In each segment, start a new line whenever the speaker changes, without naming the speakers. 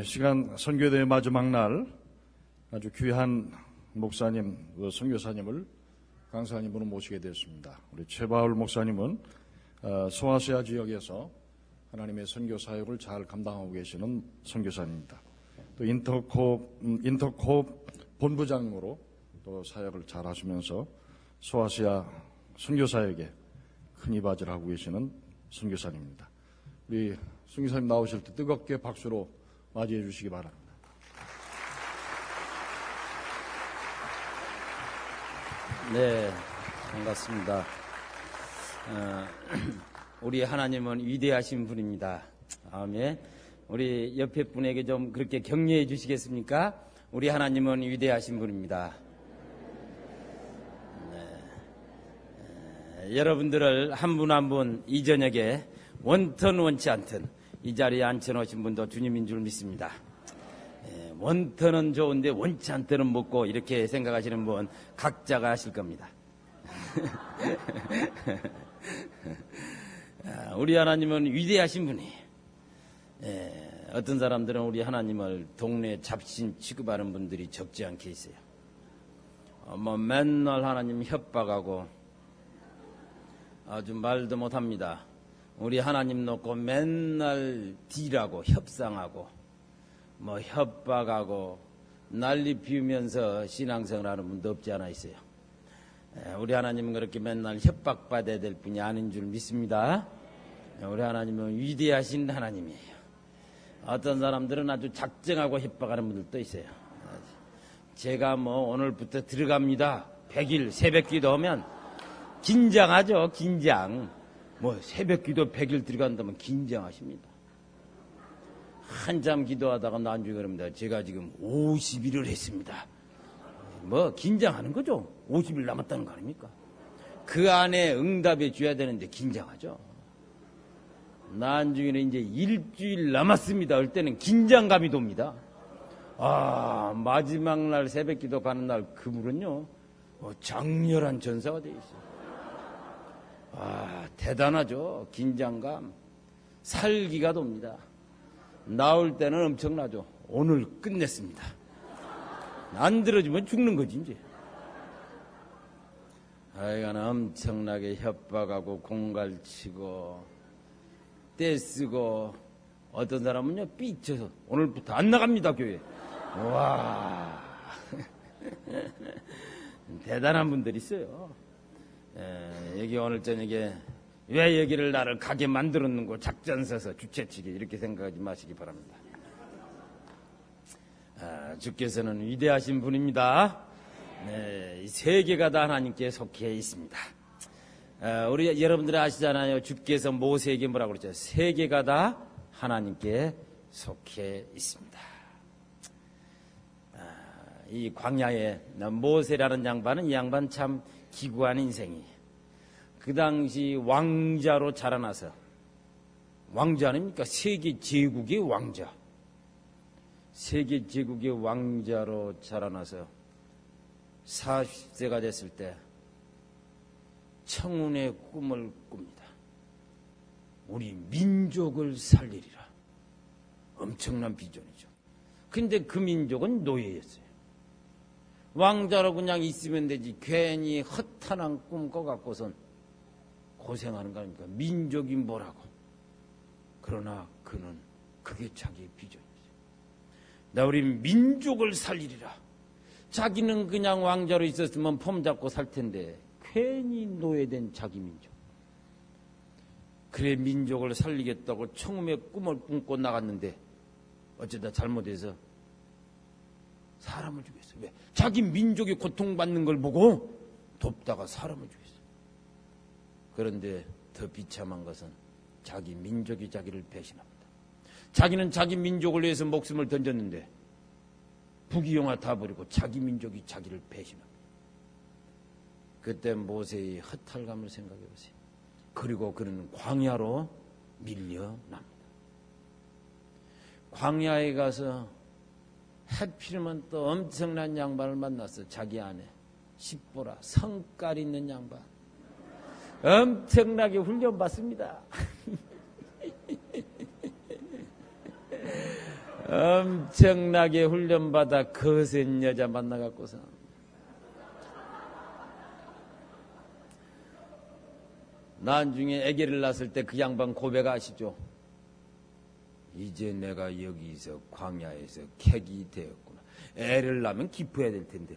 시간 선교대회 마지막 날 아주 귀한 목사님, 선교사님을 강사님으로 모시게 되었습니다. 우리 최바울 목사님은 소아시아 지역에서 하나님의 선교 사역을 잘 감당하고 계시는 선교사입니다. 또 인터콥 본부장으로 또 사역을 잘 하시면서 소아시아 선교 사역에 큰 이바지를 하고 계시는 선교사님입니다. 우리 선교사님 나오실 때 뜨겁게 박수로 맞이해 주시기 바랍니다.
네, 반갑습니다. 우리 하나님은 위대하신 분입니다. 아멘. 우리 옆에 분에게 좀 그렇게 격려해 주시겠습니까? 우리 하나님은 위대하신 분입니다. 네. 여러분들을 한 분 한 분 이 저녁에 원턴 원치 않든 이 자리에 앉혀놓으신 분도 주님인 줄 믿습니다. 원턴은 좋은데 원치 않던은 먹고 이렇게 생각하시는 분 각자가 하실 겁니다. 우리 하나님은 위대하신 분이. 어떤 사람들은 우리 하나님을 동네 잡신 취급하는 분들이 적지 않게 있어요. 맨날 하나님 협박하고 아주 말도 못합니다. 우리 하나님 놓고 맨날 딜하고 협상하고 협박하고 난리 피우면서 신앙생활 하는 분도 없지 않아 있어요. 우리 하나님은 그렇게 맨날 협박받아야 될 분이 아닌 줄 믿습니다. 우리 하나님은 위대하신 하나님이에요. 어떤 사람들은 아주 작정하고 협박하는 분들도 있어요. 제가 오늘부터 들어갑니다. 100일 새벽기도 하면 긴장하죠. 긴장. 새벽기도 100일 들어간다면 긴장하십니다. 한참 기도하다가 나중에 그럽니다. 제가 지금 50일을 했습니다. 긴장하는 거죠. 50일 남았다는 거 아닙니까? 그 안에 응답해 줘야 되는데 긴장하죠. 나중에는 이제 일주일 남았습니다. 할 때는 긴장감이 돕니다. 마지막 날 새벽기도 가는 날 그물은요, 장렬한 전사가 되어 있어요. 대단하죠. 긴장감. 살기가 돕니다. 나올 때는 엄청나죠. 오늘 끝냈습니다. 안 들어주면 죽는 거지 이제. 하여간 엄청나게 협박하고 공갈치고 떼쓰고 어떤 사람은요 삐쳐서 오늘부터 안 나갑니다 교회. 와 대단한 분들이 있어요. 여기 오늘 저녁에 왜 여기를 나를 가게 만들었는고 작전 서서 주최 측에 이렇게 생각하지 마시기 바랍니다. 주께서는 위대하신 분입니다. 네, 세계가 다 하나님께 속해 있습니다. 우리 여러분들이 아시잖아요. 주께서 모세에게 뭐라고 그랬죠? 세계가 다 하나님께 속해 있습니다. 이 광야에 모세라는 양반은 이 양반 참 기구한 인생이. 그 당시 왕자로 자라나서, 왕자 아닙니까? 세계 제국의 왕자. 세계 제국의 왕자로 자라나서 40세가 됐을 때 청운의 꿈을 꿉니다. 우리 민족을 살리리라. 엄청난 비전이죠. 근데 그 민족은 노예였어요. 왕자로 그냥 있으면 되지 괜히 허탄한 꿈 꿔갖고선 고생하는 거 아닙니까? 민족이 뭐라고. 그러나 그는 그게 자기의 비전이죠. 우리 민족을 살리리라. 자기는 그냥 왕자로 있었으면 폼 잡고 살 텐데 괜히 노예된 자기 민족. 그래 민족을 살리겠다고 청음의 꿈을 꿈고 나갔는데 어쩌다 잘못해서 사람을 죽였어. 왜? 자기 민족이 고통받는 걸 보고 돕다가 사람을 죽였어. 그런데 더 비참한 것은 자기 민족이 자기를 배신합니다. 자기는 자기 민족을 위해서 목숨을 던졌는데 부귀영화 다 버리고 자기 민족이 자기를 배신합니다. 그때 모세의 허탈감을 생각해 보세요. 그리고 그는 광야로 밀려납니다. 광야에 가서 하필이면 또 엄청난 양반을 만났어. 자기 아내 십보라, 성깔 있는 양반. 엄청나게 훈련받습니다. 엄청나게 훈련받아 거센 여자 만나갖고서 나중에 아기를 낳았을 때 그 양반 고백하시죠. 이제 내가 여기서 광야에서 객이 되었구나. 애를 낳으면 기뻐해야 될 텐데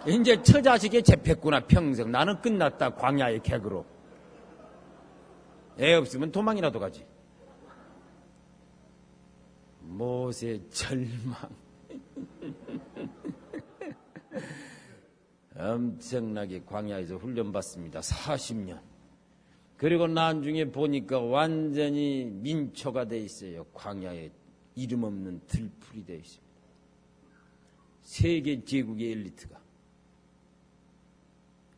이제 처자식에 잡혔구나. 평생 나는 끝났다. 광야의 객으로. 애 없으면 도망이라도 가지. 모세 절망. 엄청나게 광야에서 훈련받습니다. 40년. 그리고 나중에 보니까 완전히 민초가 돼 있어요. 광야에 이름 없는 들풀이 돼 있습니다. 세계 제국의 엘리트가.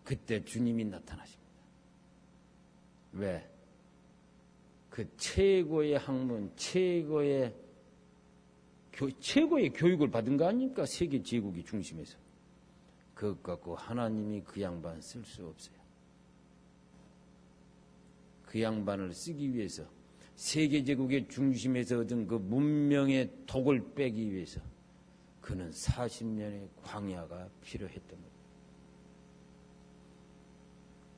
그때 주님이 나타나십니다. 왜? 그 최고의 학문, 최고의 교육을 받은 거 아닙니까? 세계 제국이 중심에서. 그것 갖고 하나님이 그 양반 쓸 수 없어요. 그 양반을 쓰기 위해서 세계 제국의 중심에서 얻은 그 문명의 독을 빼기 위해서 그는 40년의 광야가 필요했던 겁니다.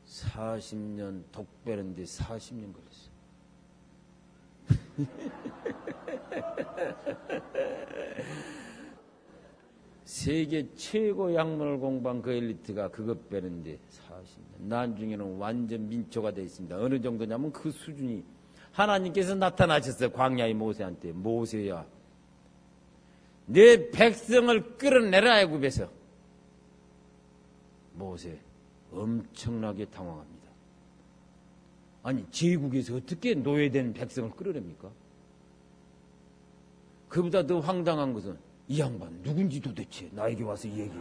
40년 독 빼는데 40년 걸렸어요. 세계 최고 약문을 공부한 그 엘리트가 그것 빼는데 40년. 나중에는 완전 민초가 되어 있습니다. 어느 정도냐면 그 수준이 하나님께서 나타나셨어요. 광야의 모세한테. 모세야, 내 백성을 끌어내라 애굽에서. 모세 엄청나게 당황합니다. 아니 제국에서 어떻게 노예된 백성을 끌어냅니까? 그보다 더 황당한 것은 이 양반 누군지 도대체 나에게 와서 얘기해.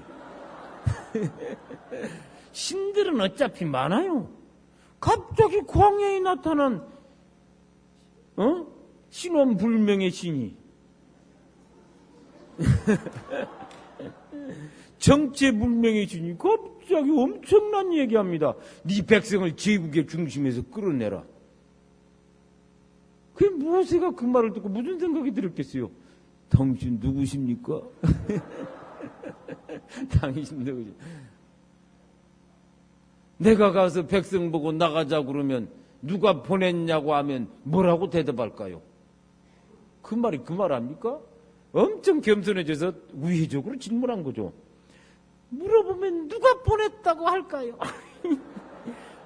신들은 어차피 많아요. 갑자기 광야에 나타난 신원불명의 신이 정체불명의 신이 갑자기 엄청난 얘기합니다. 네 백성을 제국의 중심에서 끌어내라. 그 모세가 그 말을 듣고 무슨 생각이 들었겠어요? 당신 누구십니까? 당신 누구십니까? 내가 가서 백성 보고 나가자 그러면 누가 보냈냐고 하면 뭐라고 대답할까요? 그 말이 그 말 아닙니까? 엄청 겸손해져서 우회적으로 질문한 거죠. 물어보면 누가 보냈다고 할까요?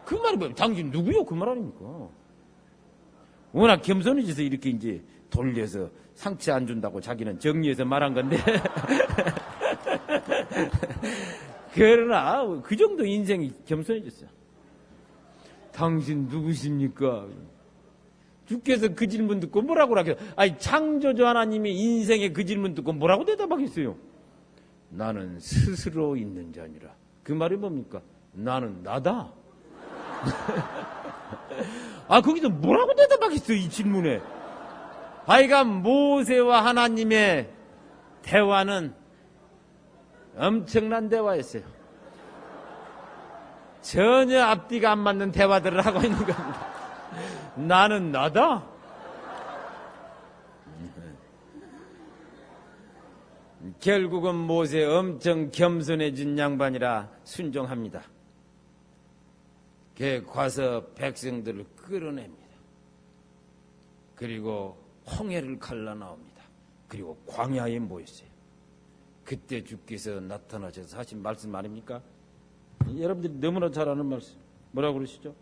그 말이 뭐예요? 당신 누구요? 그 말 아닙니까? 워낙 겸손해져서 이렇게 이제 돌려서 상처 안 준다고 자기는 정리해서 말한 건데. 그러나 그 정도 인생이 겸손해졌어요. 당신 누구십니까? 주께서 그 질문 듣고 뭐라고 하겠어요? 아니 창조주 하나님의 인생의 그 질문 듣고 뭐라고 대답하겠어요? 나는 스스로 있는 자니라. 그 말이 뭡니까? 나는 나다. 아 거기서 뭐라고 대답하겠어요? 이 질문에. 하여간 모세와 하나님의 대화는 엄청난 대화였어요. 전혀 앞뒤가 안 맞는 대화들을 하고 있는 겁니다. 나는 나다. 결국은 모세 엄청 겸손해진 양반이라 순종합니다. 걔 가서 백성들을 끌어냅니다. 그리고 홍해를 갈라 나옵니다. 그리고 광야에 모였어요. 그때 주께서 나타나셔서 하신 말씀 아닙니까? 여러분들이 너무나 잘 아는 말씀. 뭐라고 그러시죠?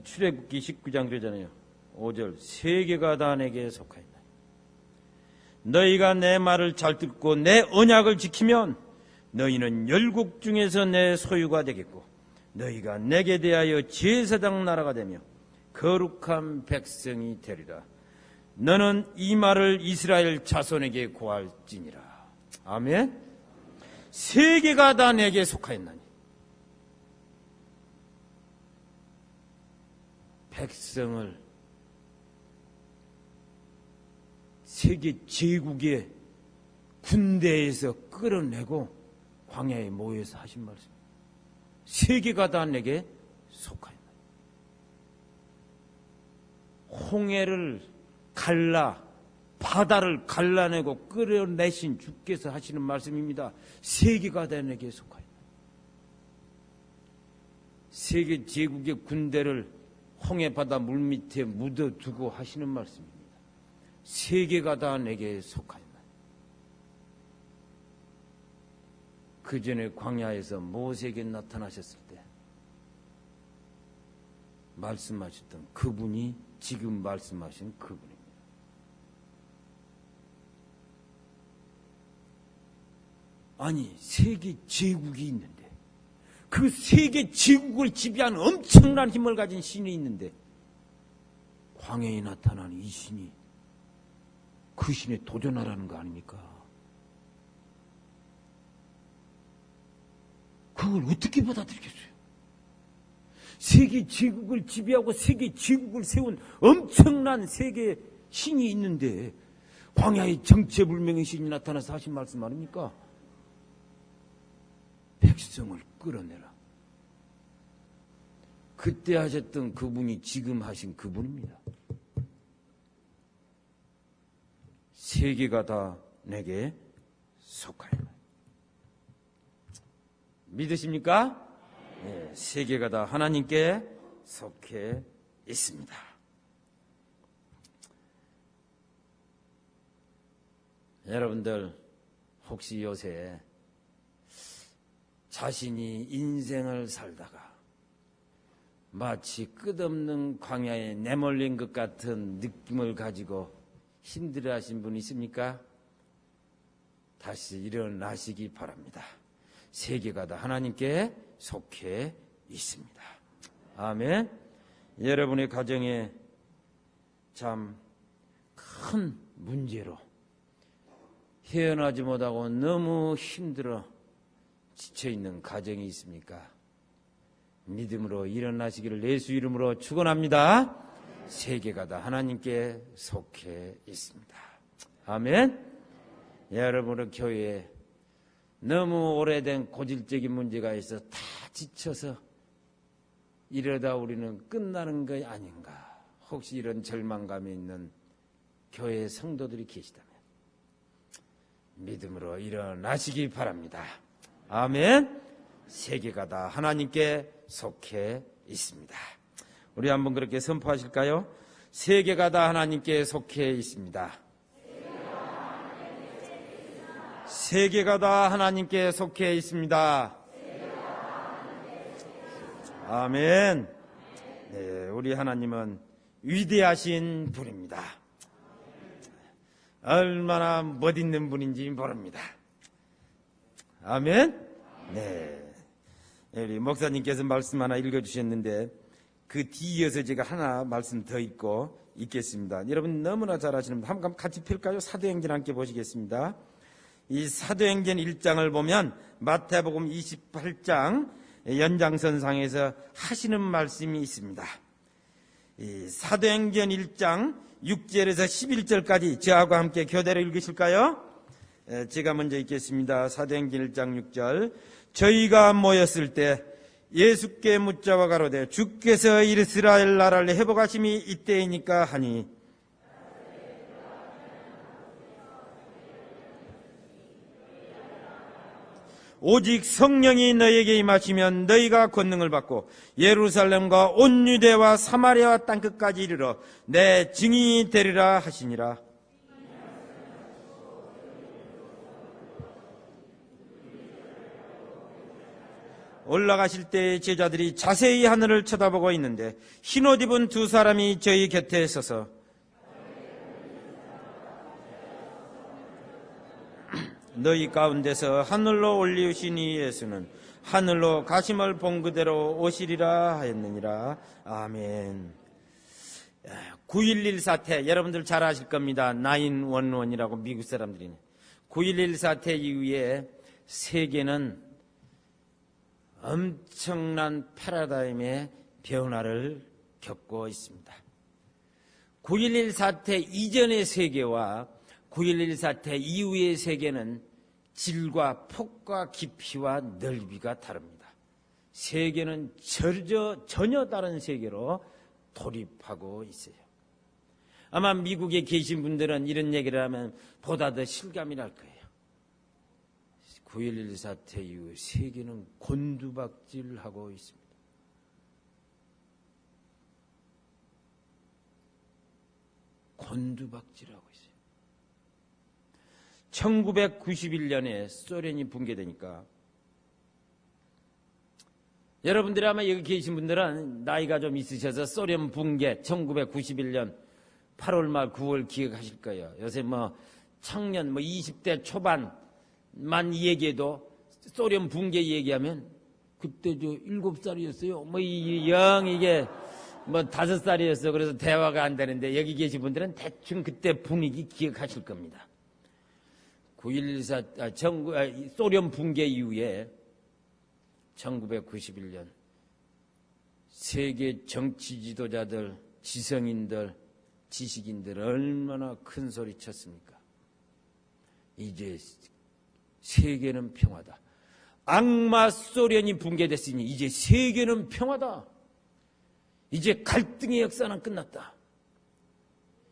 출애굽기 19장 그러잖아요. 5절 세계가 다 내게 속하였나니 너희가 내 말을 잘 듣고 내 언약을 지키면 너희는 열국 중에서 내 소유가 되겠고 너희가 내게 대하여 제사장 나라가 되며 거룩한 백성이 되리라. 너는 이 말을 이스라엘 자손에게 고할지니라. 아멘. 세계가 다 내게 속하였나니 백성을 세계 제국의 군대에서 끌어내고 광야에 모여서 하신 말씀. 세계가 다 내게 속하였나니 홍해를 갈라 바다를 갈라내고 끌어내신 주께서 하시는 말씀입니다. 세계가 다 내게 속하여. 세계 제국의 군대를 홍해바다 물밑에 묻어두고 하시는 말씀입니다. 세계가 다 내게 속하여. 그 전에 광야에서 모세에게 나타나셨을 때 말씀하셨던 그분이 지금 말씀하신 그분입니다. 아니, 세계 제국이 있는데, 그 세계 제국을 지배하는 엄청난 힘을 가진 신이 있는데, 광야에 나타난 이 신이 그 신에 도전하라는 거 아닙니까? 그걸 어떻게 받아들이겠어요? 세계 제국을 지배하고 세계 제국을 세운 엄청난 세계 신이 있는데 광야에 정체불명의 신이 나타나서 하신 말씀 아닙니까? 백성을 끌어내라. 그때 하셨던 그분이 지금 하신 그분입니다. 세계가 다 내게 속하여. 믿으십니까? 네, 세계가 다 하나님께 속해 있습니다. 여러분들 혹시 요새 자신이 인생을 살다가 마치 끝없는 광야에 내몰린 것 같은 느낌을 가지고 힘들어하신 분 있습니까? 다시 일어나시기 바랍니다. 세계가 다 하나님께 속해 있습니다. 아멘. 여러분의 가정에 참 큰 문제로 헤어나지 못하고 너무 힘들어 지쳐있는 가정이 있습니까? 믿음으로 일어나시기를 예수 이름으로 축원합니다. 세계가 다 하나님께 속해 있습니다. 아멘. 여러분의 교회에 너무 오래된 고질적인 문제가 있어 다 지쳐서 이러다 우리는 끝나는 거 아닌가. 혹시 이런 절망감이 있는 교회 성도들이 계시다면 믿음으로 일어나시기 바랍니다. 아멘. 세계가 다 하나님께 속해 있습니다. 우리 한번 그렇게 선포하실까요? 세계가 다 하나님께 속해 있습니다. 세계가 다 하나님께 속해 있습니다. 아멘. 네, 우리 하나님은 위대하신 분입니다. 얼마나 멋있는 분인지 모릅니다. 아멘. 네, 우리 목사님께서 말씀 하나 읽어주셨는데 그 뒤이어서 제가 하나 말씀 더 읽고 있겠습니다. 여러분 너무나 잘 아시는 분 한번 같이 펼까요? 사도행전 함께 보시겠습니다. 이 사도행전 1장을 보면 마태복음 28장 연장선상에서 하시는 말씀이 있습니다. 이 사도행전 1장 6절에서 11절까지 저하고 함께 교대로 읽으실까요? 제가 먼저 읽겠습니다. 사도행전 1장 6절. 저희가 모였을 때 예수께 묻자와 가로되 주께서 이스라엘 나라를 회복하심이 이때이니까 하니 오직 성령이 너희에게 임하시면 너희가 권능을 받고 예루살렘과 온 유대와 사마리아와 땅끝까지 이르러 내 증인이 되리라 하시니라. 올라가실 때 제자들이 자세히 하늘을 쳐다보고 있는데 흰옷 입은 두 사람이 저희 곁에 서서 너희 가운데서 하늘로 올리우신 이 예수는 하늘로 가심을 본 그대로 오시리라 하였느니라. 아멘. 9.11 사태 여러분들 잘 아실 겁니다. 911이라고 미국 사람들이. 9.11 사태 이후에 세계는 엄청난 패러다임의 변화를 겪고 있습니다. 9.11 사태 이전의 세계와 9.11 사태 이후의 세계는 질과 폭과 깊이와 넓이가 다릅니다. 세계는 전혀 다른 세계로 돌입하고 있어요. 아마 미국에 계신 분들은 이런 얘기를 하면 보다 더 실감이 날 거예요. 9.11 사태 이후 세계는 곤두박질하고 있습니다. 곤두박질하고 있어요. 1991년에 소련이 붕괴되니까 여러분들이 아마 여기 계신 분들은 나이가 좀 있으셔서 소련 붕괴 1991년 8월 말 9월 기억하실 거예요. 요새 청년 20대 초반만 얘기해도 소련 붕괴 얘기하면 그때 저 7살이었어요. 이게 5살이었어. 그래서 대화가 안 되는데 여기 계신 분들은 대충 그때 분위기 기억하실 겁니다. 9.11 소련 붕괴 이후에 1991년 세계 정치 지도자들, 지성인들, 지식인들 얼마나 큰 소리 쳤습니까? 이제 세계는 평화다. 악마 소련이 붕괴됐으니 이제 세계는 평화다. 이제 갈등의 역사는 끝났다.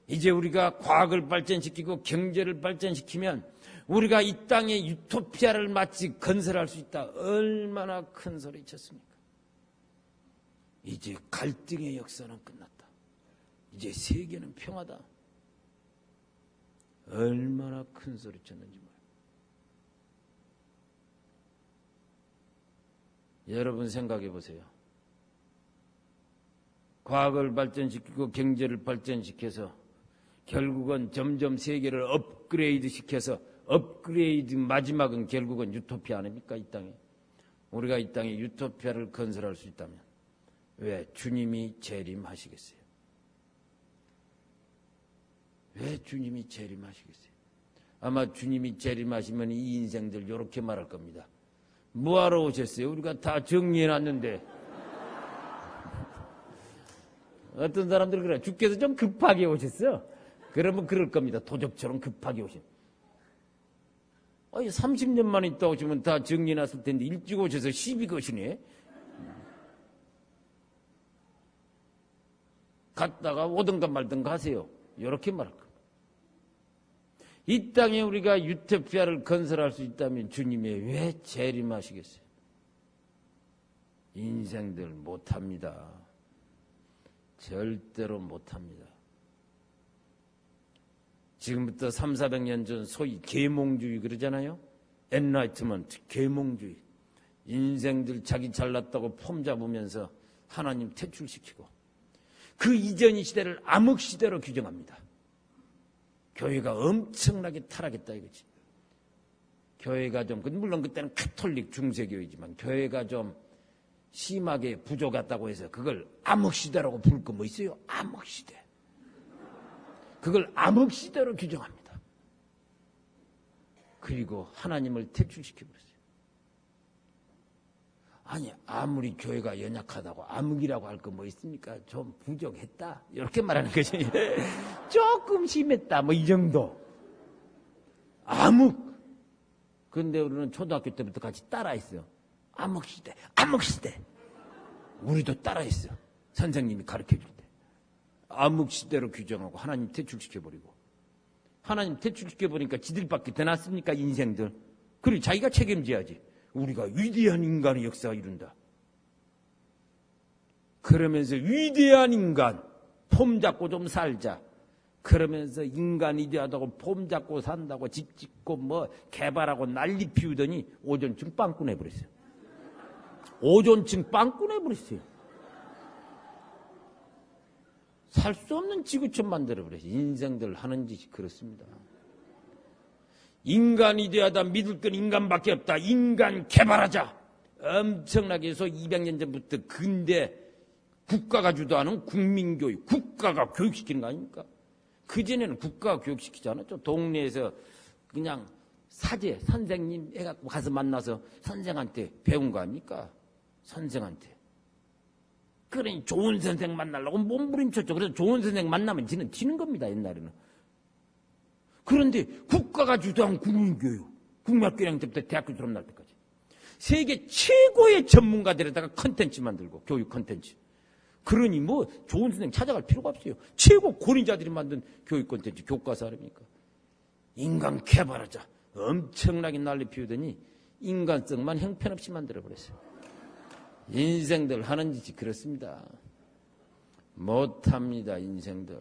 이제 우리가 과학을 발전시키고 경제를 발전시키면 우리가 이 땅에 유토피아를 마치 건설할 수 있다. 얼마나 큰 소리 쳤습니까? 이제 갈등의 역사는 끝났다. 이제 세계는 평화다. 얼마나 큰 소리 쳤는지 몰라요. 여러분 생각해 보세요. 과학을 발전시키고 경제를 발전시켜서 결국은 점점 세계를 업그레이드 시켜서 업그레이드 마지막은 결국은 유토피아 아닙니까? 이 땅에. 우리가 이 땅에 유토피아를 건설할 수 있다면 왜 주님이 재림하시겠어요? 왜 주님이 재림하시겠어요? 아마 주님이 재림하시면 이 인생들 이렇게 말할 겁니다. 뭐하러 오셨어요? 우리가 다 정리해놨는데. 어떤 사람들은 그래. 주께서 좀 급하게 오셨어. 그러면 그럴 겁니다. 도적처럼 급하게 오신. 30년 만에 있다 오시면 다 정리해놨을 텐데 일찍 오셔서 시비 거시네. 갔다가 오든가 말든가 하세요. 이렇게 말할 겁니다. 이 땅에 우리가 유토피아를 건설할 수 있다면 주님이 왜 재림하시겠어요? 인생들 못합니다. 절대로 못합니다. 지금부터 300~400년 전 소위 계몽주의 그러잖아요. 엔라이트먼트, 계몽주의. 인생들 자기 잘났다고 폼 잡으면서 하나님 퇴출시키고 그 이전 시대를 암흑시대로 규정합니다. 교회가 엄청나게 타락했다 이거지. 교회가 좀, 물론 그때는 카톨릭 중세교회지만 교회가 좀 심하게 부족했다고 해서 그걸 암흑시대라고 부를 거 뭐 있어요? 암흑시대. 그걸 암흑시대로 규정합니다. 그리고 하나님을 퇴출시켜버렸어요. 아니 아무리 교회가 연약하다고 암흑이라고 할 거 뭐 있습니까? 좀 부족했다 이렇게 말하는 거지. 조금 심했다 뭐 이 정도. 암흑. 그런데 우리는 초등학교 때부터 같이 따라했어요. 암흑시대, 암흑시대. 우리도 따라했어요. 선생님이 가르쳐줄 때. 암흑시대로 규정하고 하나님 퇴출시켜버리고. 하나님 퇴출시켜버리니까 지들밖에 더 낫습니까? 인생들. 그리고 자기가 책임져야지. 우리가 위대한 인간의 역사가 이룬다. 그러면서 위대한 인간, 폼 잡고 좀 살자. 그러면서 인간 위대하다고 폼 잡고 산다고 집 짓고 뭐 개발하고 난리 피우더니 오존층 빵꾸 내버렸어요. 오존층 빵꾸 내버렸어요. 살 수 없는 지구촌 만들어버렸어요. 인생들 하는 짓이 그렇습니다. 인간이 되하다 믿을 건 인간밖에 없다. 인간 개발하자. 엄청나게 해서 200년 전부터 근대 국가가 주도하는 국민교육. 국가가 교육시키는 거 아닙니까? 그전에는 국가가 교육시키지 않았죠. 동네에서 그냥 사제, 선생님 해갖고 가서 만나서 선생한테 배운 거 아닙니까? 선생한테. 그러니 좋은 선생 만나려고 몸부림쳤죠. 그래서 좋은 선생 만나면 지는 튀는 겁니다. 옛날에는. 그런데 국가가 주도한 국민교육, 국민학교 1학년 때부터 대학교 졸업날 때까지 세계 최고의 전문가들에다가 컨텐츠 만들고 교육 컨텐츠. 그러니 뭐 좋은 선생 찾아갈 필요가 없어요. 최고 권위자들이 만든 교육 콘텐츠 교과서 아닙니까? 인간 개발하자 엄청나게 난리 피우더니 인간성만 형편없이 만들어버렸어요. 인생들 하는 짓이 그렇습니다. 못합니다. 인생들.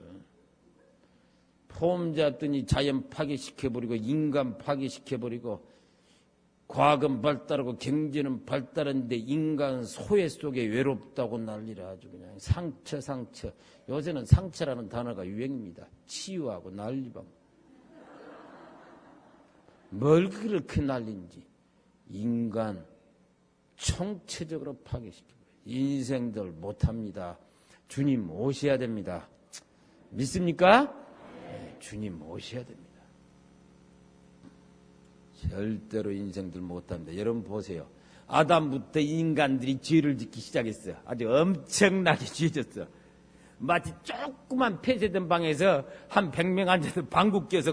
폼 잡더니 자연 파괴시켜버리고 인간 파괴시켜버리고 과학은 발달하고 경제는 발달했는데 인간 소외 속에 외롭다고 난리라 아주 그냥 상처. 요새는 상처라는 단어가 유행입니다. 치유하고 난리방. 뭘 그렇게 난린지. 인간 총체적으로 파괴시키고 인생들 못합니다. 주님 오셔야 됩니다. 믿습니까? 네, 주님 오셔야 됩니다. 절대로 인생들 못합니다. 여러분 보세요. 아담부터 인간들이 죄를 짓기 시작했어요. 아주 엄청나게 죄졌어. 마치 조그만 폐쇄된 방에서 한 100명 앉아서 방구 껴서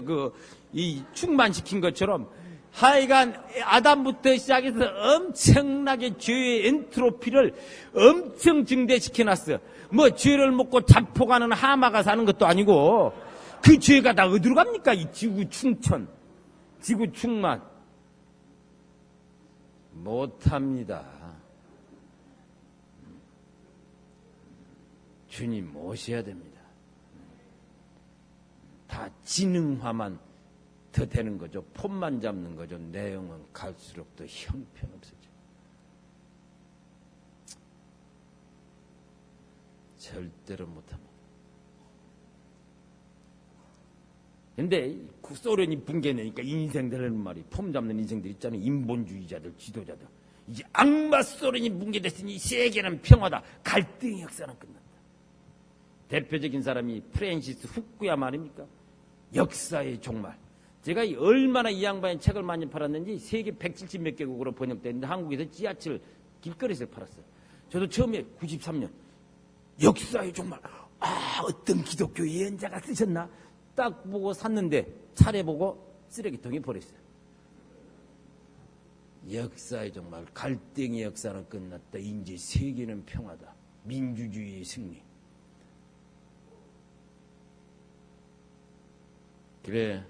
충만시킨 것처럼 하여간 아담부터 시작해서 엄청나게 죄의 엔트로피를 엄청 증대시켜놨어. 뭐 죄를 먹고 자포가는 하마가 사는 것도 아니고 그 죄가 다 어디로 갑니까? 이 지구 충천, 지구 충만. 못합니다. 주님 오셔야 됩니다. 다 지능화만 더 되는 거죠. 폼만 잡는 거죠. 내용은 갈수록 더 형편없어져. 절대로 못합니다. 근데 소련이 붕괴되니까 인생들은 말이 폼 잡는 인생들 있잖아요. 인본주의자들, 지도자들. 이제 악마 소련이 붕괴됐으니 세계는 평화다. 갈등의 역사는 끝난다. 대표적인 사람이 프랜시스 후쿠야마 아닙니까? 역사의 종말. 제가 얼마나 이 양반의 책을 많이 팔았는지 세계 170몇 개국으로 번역됐는데 한국에서 지하철 길거리에서 팔았어요. 저도 처음에 93년 역사의 종말. 어떤 기독교 예언자가 쓰셨나? 딱 보고 샀는데 차례 보고 쓰레기통에 버렸어요. 역사의 종말. 갈등의 역사는 끝났다. 이제 세계는 평화다. 민주주의의 승리. 그래.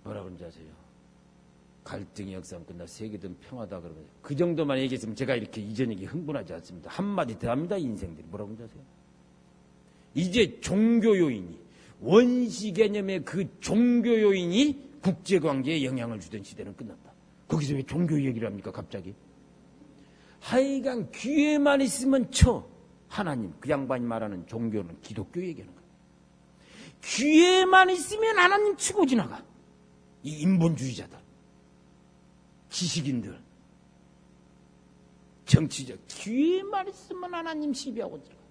뭐라고 그런지 아세요? 갈등의 역사는 끝나 세계든 평화다 그러면 그 정도만 얘기했으면 제가 이렇게 이전에게 흥분하지 않습니다. 한마디 더 합니다. 인생들이 뭐라고 그런지 아세요? 이제 종교 요인이 원시 개념의 그 종교 요인이 국제관계에 영향을 주던 시대는 끝났다. 거기서 왜 종교 얘기를 합니까 갑자기? 하여간 귀에만 있으면 하나님 그 양반이 말하는 종교는 기독교 얘기하는 거야. 귀에만 있으면 하나님 치고 지나가. 이 인본주의자들, 지식인들, 정치적 귀에만 있으면 하나님 시비하고 들어가.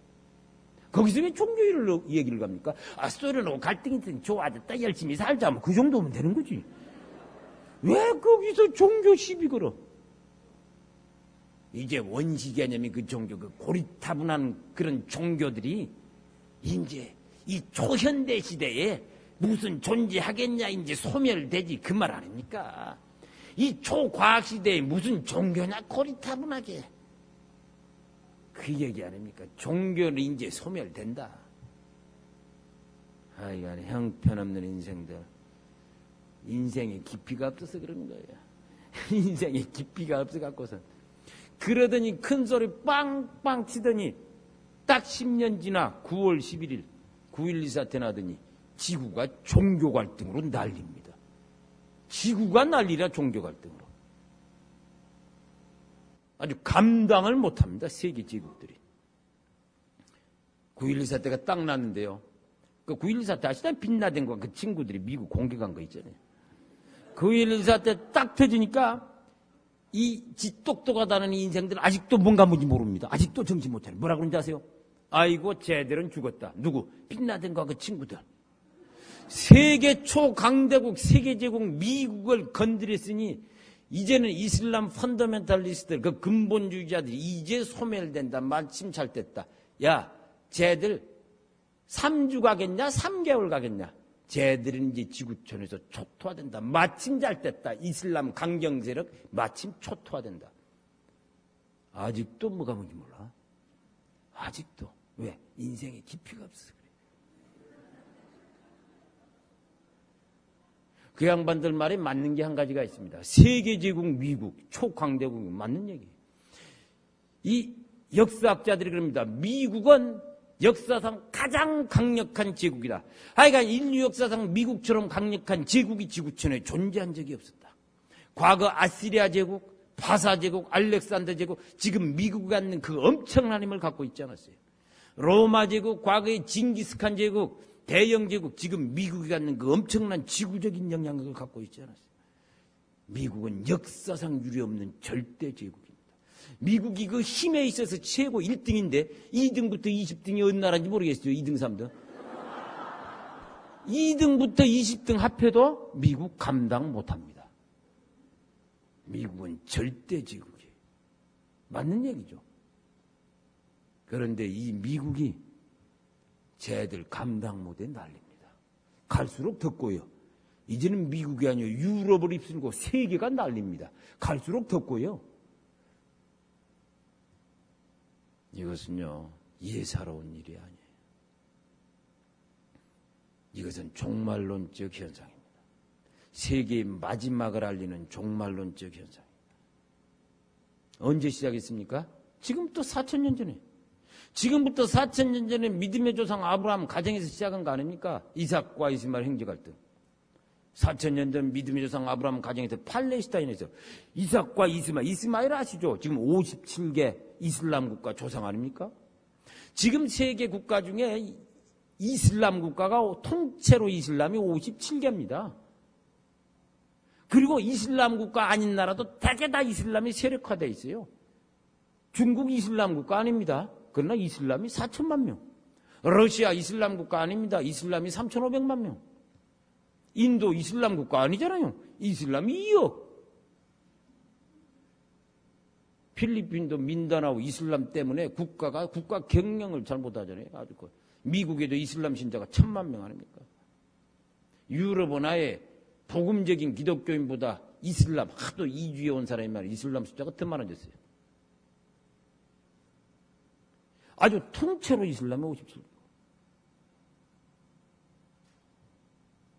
거기서 왜 종교 얘기를 갑니까? 소련하고 갈등이 있으니 좋아졌다 열심히 살자 뭐 그 정도면 되는 거지. 왜 거기서 종교 시비 걸어? 이제 원시 개념이 그 종교 그 고리타분한 그런 종교들이 이제 이 초현대 시대에 무슨 존재하겠냐 이제 소멸되지 그 말 아닙니까? 이 초과학 시대에 무슨 종교냐 고리타분하게 그 얘기 아닙니까? 종교는 이제 소멸된다. 하여간 형편없는 인생들. 인생에 깊이가 없어서 그러는 거예요. 인생에 깊이가 없어갖고서 그러더니 큰 소리 빵빵 치더니 딱 10년 지나 9월 11일 9.12 사태 나더니 지구가 종교 갈등으로 난립니다. 지구가 난리라 종교 갈등으로. 아주 감당을 못합니다. 세계 제국들이. 9.12 사태가 딱 났는데요. 그 9.12 사태 아시다시피 빈라덴과 그 친구들이 미국 공격한 거 있잖아요. 9.12 사태 딱 터지니까 이 지똑똑하다는 인생들은 아직도 뭔가 뭔지 모릅니다. 아직도 정신 못 차려. 뭐라 그런지 아세요? 아이고 쟤들은 죽었다. 누구? 빈라덴과 그 친구들. 세계 초강대국 세계제국 미국을 건드렸으니 이제는 이슬람 펀더멘탈리스트들 그 근본주의자들이 이제 소멸된다. 마침 잘 됐다. 야 쟤들 3주 가겠냐 3개월 가겠냐. 쟤들은 이제 지구촌에서 초토화된다. 마침 잘 됐다. 이슬람 강경 세력 마침 초토화된다. 아직도 뭐가 뭔지 몰라. 아직도. 왜? 인생에 깊이가 없어서 그래. 그 양반들 말에 맞는 게 한 가지가 있습니다. 세계제국 미국, 초강대국이 맞는 얘기예요. 이 역사학자들이 그럽니다. 미국은 역사상 가장 강력한 제국이다. 하여간 인류 역사상 미국처럼 강력한 제국이 지구촌에 존재한 적이 없었다. 과거 아시리아 제국, 바사 제국, 알렉산더 제국, 지금 미국이 갖는 그 엄청난 힘을 갖고 있지 않았어요. 로마 제국, 과거의 징기스칸 제국, 대영 제국, 지금 미국이 갖는 그 엄청난 지구적인 영향력을 갖고 있지 않았어요. 미국은 역사상 유례없는 절대 제국입니다. 미국이 그 힘에 있어서 최고 1등인데 2등부터 20등이 어느 나라인지 모르겠어요. 2등, 3등. 2등부터 20등 합해도 미국 감당 못합니다. 미국은 절대 제국이에요. 맞는 얘기죠. 그런데 이 미국이 쟤들 감당 못해 난립니다. 갈수록 덥고요. 이제는 미국이 아니고 유럽을 휩쓸고 세계가 난립니다. 갈수록 덥고요. 이것은요, 예사로운 일이 아니에요. 이것은 종말론적 현상입니다. 세계의 마지막을 알리는 종말론적 현상입니다. 언제 시작했습니까? 지금부터 4,000년 전에. 지금부터 4,000년 전에 믿음의 조상 아브라함 가정에서 시작한 거 아닙니까? 이삭과 이스마엘 형제 갈등. 4,000년 전 믿음의 조상 아브라함 가정에서 팔레스타인에서 이삭과 이스마엘 아시죠? 지금 57개 이슬람 국가 조상 아닙니까? 지금 세계 국가 중에 이슬람 국가가 통째로 이슬람이 57개입니다. 그리고 이슬람 국가 아닌 나라도 대개 다 이슬람이 세력화되어 있어요. 중국 이슬람 국가 아닙니다. 그러나 이슬람이 4천만 명. 러시아 이슬람 국가 아닙니다. 이슬람이 3,500만 명. 인도 이슬람 국가 아니잖아요. 이슬람이 2억. 필리핀도 민다나오 이슬람 때문에 국가 경영을 잘못하잖아요. 아주 미국에도 이슬람 신자가 1,000만 명 아닙니까? 유럽은 아예 복음적인 기독교인보다 이슬람 하도 이주해 온 사람이 말이에요. 이슬람 숫자가 더 많아졌어요. 아주 통째로 이슬람이 57개.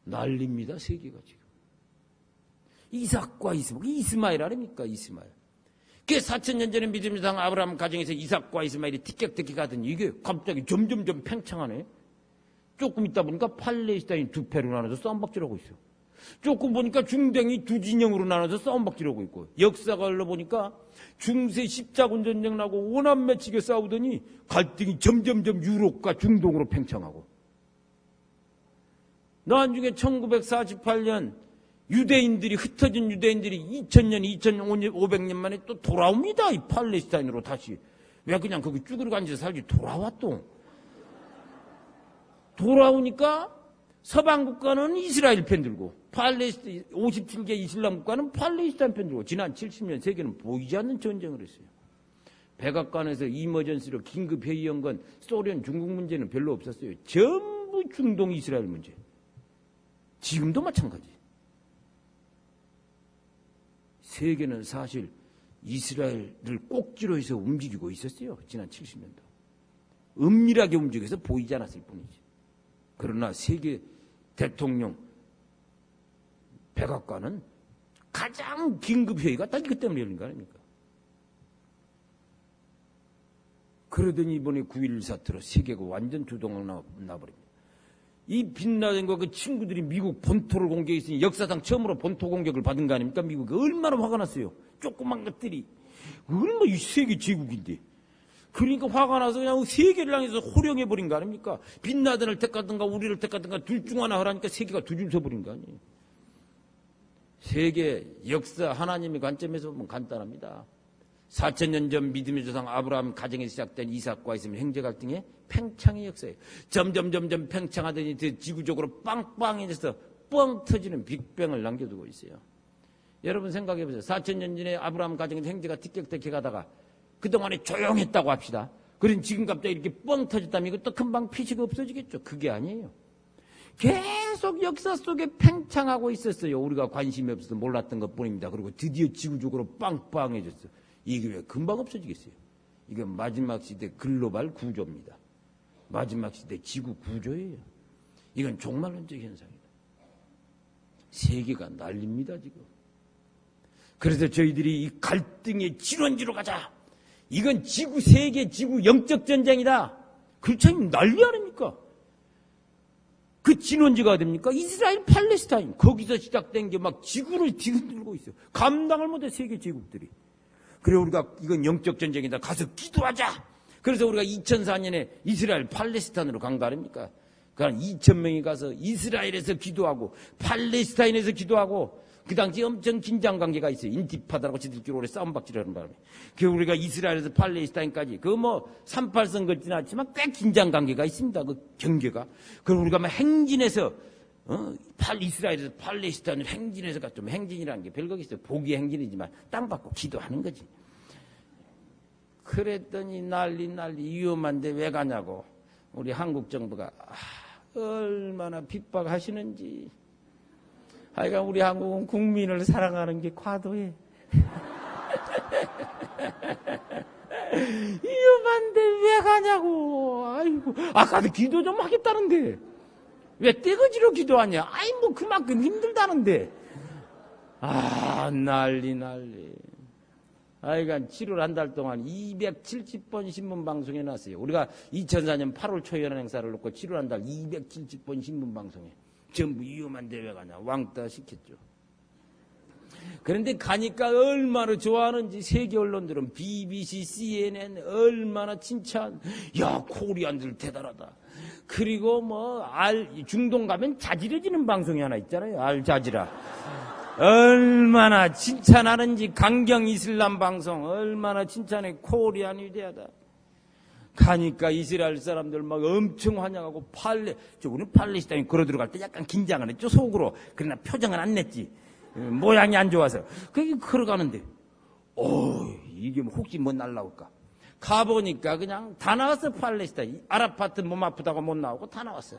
난립니다, 세계가 지금. 이삭과 이스마엘 아닙니까, 이스마엘. 그게 4,000년 전에 믿음의 상 아브라함 가정에서 이삭과 이스마엘이 티격태격 하더니 이게 갑자기 점점점 팽창하네. 조금 있다 보니까 팔레스타인 두 패로 나눠서 싸움박질하고 있어. 조금 보니까 중동이 두 진영으로 나눠서 싸움박질하고 있고, 역사가 흘러보니까 중세 십자군 전쟁 나고 원한 맺히게 싸우더니 갈등이 점점점 유럽과 중동으로 팽창하고, 나중에 1948년 유대인들이 흩어진 유대인들이 2000년, 2500년 만에 또 돌아옵니다. 이 팔레스타인으로 다시. 왜 그냥 거기 쭈그리고 앉아서 살지 돌아와 또. 돌아오니까 서방 국가는 이스라엘 편 들고 57개 이슬람 국가는 팔레스타인 편 들고 지난 70년 세계는 보이지 않는 전쟁을 했어요. 백악관에서 이머전시로 긴급 회의한 건 소련, 중국 문제는 별로 없었어요. 전부 중동 이스라엘 문제. 지금도 마찬가지. 세계는 사실 이스라엘을 꼭지로 해서 움직이고 있었어요. 지난 70년도. 은밀하게 움직여서 보이지 않았을 뿐이지. 그러나 세계 대통령 백악관은 가장 긴급 회의가 딱 이것 때문에 열린 거 아닙니까? 그러더니 이번에 9.11 사태로 세계가 완전 두동강 나버립니다. 이 빛나den과 그 친구들이 미국 본토를 공격했으니 역사상 처음으로 본토 공격을 받은 거 아닙니까? 미국이 얼마나 화가 났어요. 조그만 것들이. 얼마나 이 세계 제국인데. 그러니까 화가 나서 그냥 세계를 향해서 호령해버린 거 아닙니까? 빛나den을 택하든가 우리를 택하든가 둘 중 하나 하라니까 세계가 두 줄 서버린 거 아니에요. 세계 역사 하나님의 관점에서 보면 간단합니다. 4,000년 전 믿음의 조상 아브라함 가정에서 시작된 이삭과 이스마엘 형제 갈등의 팽창의 역사예요. 점점 팽창하더니 지구적으로 빵빵해져서 뻥 터지는 빅뱅을 남겨두고 있어요. 여러분 생각해보세요. 4,000년 전에 아브라함 가정에서 형제가 티격태격 하다가 그동안에 조용했다고 합시다. 그럼 지금 갑자기 이렇게 뻥 터졌다면 이것도 금방 피시가 없어지겠죠. 그게 아니에요. 계속 역사 속에 팽창하고 있었어요. 우리가 관심이 없어서 몰랐던 것 뿐입니다. 그리고 드디어 지구적으로 빵빵해졌어요. 이게 왜 금방 없어지겠어요? 이건 마지막 시대 글로벌 구조입니다. 마지막 시대 지구 구조예요. 이건 종말론적 현상이다. 세계가 난립니다 지금. 그래서 저희들이 이 갈등의 진원지로 가자. 이건 지구 세계 지구 영적 전쟁이다. 그렇잖아요. 난리 아닙니까? 그 진원지가 어딥니까? 이스라엘 팔레스타인. 거기서 시작된 게 막 지구를 뒤흔들고 있어요. 감당을 못해 세계 제국들이. 그래 우리가 이건 영적 전쟁이다. 가서 기도하자. 그래서 우리가 2004년에 이스라엘 팔레스타인으로 간 거 아닙니까? 그러니까 2,000명이 가서 이스라엘에서 기도하고 팔레스타인에서 기도하고 그 당시 엄청 긴장 관계가 있어요. 인티파다라고 지들끼리 오래 싸움박질하는 바람에. 그 우리가 이스라엘에서 팔레스타인까지 그 뭐 38선거 지났지만 꽤 긴장 관계가 있습니다. 그 경계가. 그럼 우리가 막 행진해서 이스라엘에서 팔레스타인을 행진해서 갔죠. 행진이라는 게 별거 있어요. 복이 행진이지만 땅 받고 기도하는 거지. 그랬더니 난리 위험한데 왜 가냐고 우리 한국 정부가 얼마나 핍박하시는지. 하여간 우리 한국은 국민을 사랑하는 게 과도해. 위험한데 왜 가냐고. 아이고, 아까도 기도 좀 하겠다는데 왜 떼거지로 기도하냐. 아이 뭐 그만큼 힘들다는데. 난리. 하여간 7월 한 달 동안 270번 신문방송에 났어요. 우리가 2004년 8월 초연한 행사를 놓고 7월 한 달 270번 신문방송에. 전부 위험한데 왜 가냐. 왕따 시켰죠. 그런데 가니까 얼마나 좋아하는지 세계 언론들은 BBC, CNN 얼마나 칭찬. 야, 코리안들 대단하다. 그리고 뭐 중동 가면 자지러지는 방송이 하나 있잖아요. 알자지라. 얼마나 칭찬하는지. 강경 이슬람 방송 얼마나 칭찬해. 코리안 위대하다. 가니까 이스라엘 사람들 막 엄청 환영하고 우리 팔레스타인 걸어 들어갈 때 약간 긴장을 했죠 속으로. 그러나 표정은 안 냈지. 모양이 안 좋아서. 그게 걸어가는데 이게 혹시 뭐 날라올까. 가보니까 그냥 다 나왔어. 팔레스타인 아라파트 몸 아프다고 못 나오고 다 나왔어.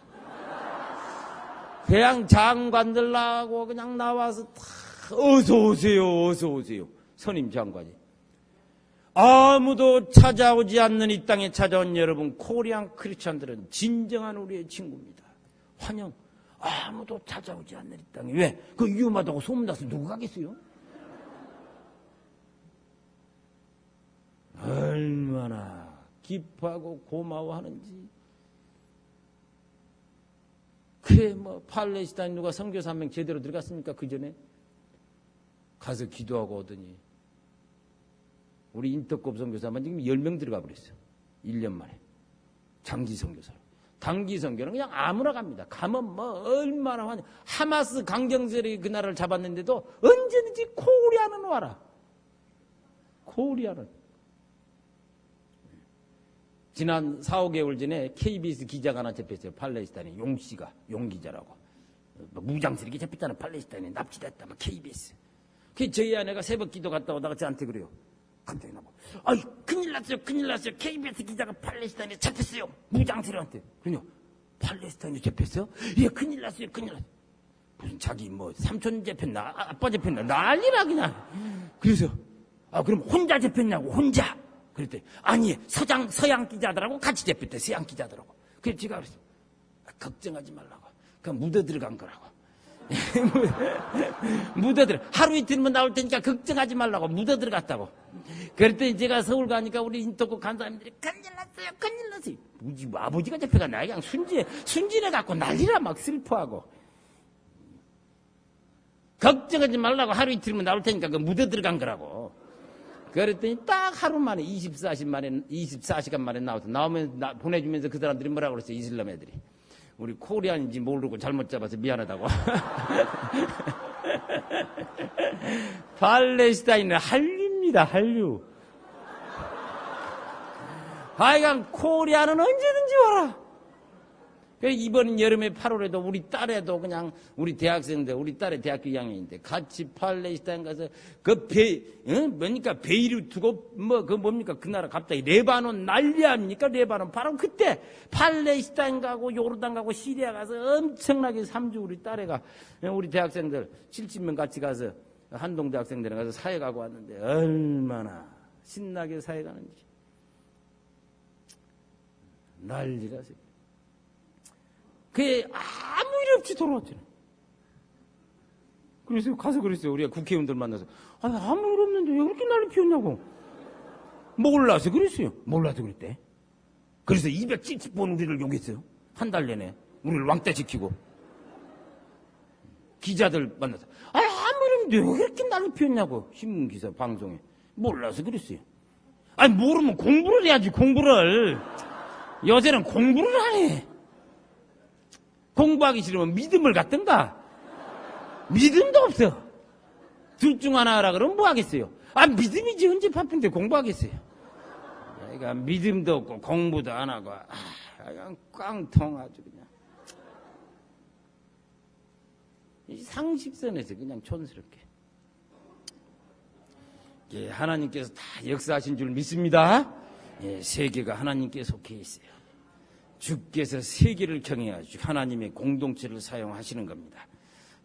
그냥 장관들 나오고 그냥 나와서 다 어서 오세요 선임 장관이. 아무도 찾아오지 않는 이 땅에 찾아온 여러분 코리안 크리스찬들은 진정한 우리의 친구입니다. 환영. 아무도 찾아오지 않는 이 땅에. 왜? 그 위험하다고 소문나서 누구 가겠어요? 얼마나 기뻐하고 고마워하는지. 그래 뭐 팔레스타인 누가 선교사 한 명 제대로 들어갔습니까? 그 전에 가서 기도하고 오더니 우리 인터급 선교사만 지금 10명 들어가 버렸어요. 1년 만에. 장기 선교사로. 단기 선교는 그냥 아무나 갑니다. 가면 뭐 얼마나 환영. 하마스 강경세력이 그 나라를 잡았는데도 언제든지 코리아는 와라. 코리아는. 지난 4, 5개월 전에 KBS 기자가 하나 잡혔어요. 팔레스타인의 용씨가. 용기자라고. 무장스럽게 잡혔다는 팔레스타인에 납치됐다. KBS. 그 저희 아내가 새벽 기도 갔다 오다가 저한테 그래요. 갑자기 나고, 큰일 났어요. KBS 기자가 팔레스타인에 잡혔어요. 무장세력한테. 그러냐, 팔레스타인에 잡혔어요? 예, 큰일 났어요. 무슨 자기 삼촌 잡혔나, 아빠 잡혔나, 난리라 그냥. 그래서, 그럼 혼자 잡혔냐고, 혼자. 그랬더니, 아니, 서양 기자들하고 같이 잡혔대, 서양 기자들하고. 그래서 제가 그랬어요. 걱정하지 말라고. 그냥 묻어 들어간 거라고. 묻어 하루 이틀만 나올 테니까 걱정하지 말라고. 묻어 들어갔다고. 그랬더니 제가 서울 가니까 우리 인터국 간사님들이 큰일 났어요. 우리 아버지가 잡혀가 나 그냥 순진해 갖고 난리라 막 슬퍼하고. 걱정하지 말라고. 하루 이틀만 나올 테니까 그 묻어 들어간 거라고. 그랬더니 딱 하루 만에 24시간 만에 나오면 보내주면서 그 사람들이 뭐라고 그랬어요. 이슬람 애들이. 우리 코리안인지 모르고 잘못 잡아서 미안하다고. 팔레스타인은 한류입니다. 한류. 하여간 코리안은 언제든지 와라. 이번 여름에 8월에도 우리 딸애도 그냥 우리 대학생들, 우리 딸의 대학교 2학년인데 같이 팔레스타인 가서 뭡니까? 베이루트고 뭡니까? 그 나라 갑자기 레바논 난리 아닙니까? 레바논. 바로 그때 팔레스타인 가고 요르단 가고 시리아 가서 엄청나게 3주 우리 딸애가 우리 대학생들 70명 같이 가서 한동 대학생들에 가서 사회 가고 왔는데 얼마나 신나게 사회 가는지. 난리라서. 그게 아무 일 없이 돌아왔잖아요. 그래서 가서 그랬어요. 우리가 국회의원들 만나서. 아무 일 없는데 왜 그렇게 난리 피웠냐고. 몰라서 그랬어요. 몰라서 그랬대. 그래서 270번 우리를 욕했어요. 한 달 내내. 우리를 왕따 시키고. 기자들 만나서. 아무 일 없는데 왜 그렇게 난리 피웠냐고. 신문기사, 방송에. 몰라서 그랬어요. 모르면 공부를 해야지, 공부를. 요새는 공부를 안 해. 공부하기 싫으면 믿음을 갖든가. 믿음도 없어. 둘 중 하나 하라 그러면 뭐 하겠어요? 믿음이지. 언제 바쁜데 공부하겠어요? 그러니까 믿음도 없고 공부도 안 하고 그냥 꽝통 아주 그냥. 이 상식선에서 그냥 촌스럽게. 예, 하나님께서 다 역사하신 줄 믿습니다. 예, 세계가 하나님께 속해 있어요. 주께서 세계를 경영하시고 하나님의 공동체를 사용하시는 겁니다.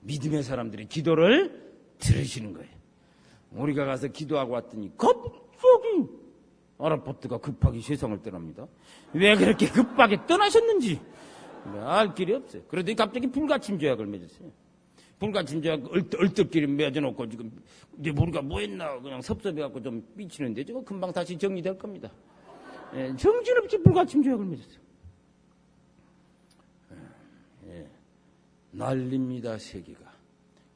믿음의 사람들이 기도를 들으시는 거예요. 우리가 가서 기도하고 왔더니 갑자기 아랍파트가 급하게 세상을 떠납니다. 왜 그렇게 급하게 떠나셨는지 알 길이 없어요. 그러더니 갑자기 불가침 조약을 맺었어요. 불가침 조약 얼떨결에 맺어놓고 지금 이제 우리가 뭐 했나 그냥 섭섭해갖고 좀 삐치는데 저거 금방 다시 정리될 겁니다. 예, 정신없이 불가침 조약을 맺었어요. 난립니다, 세계가.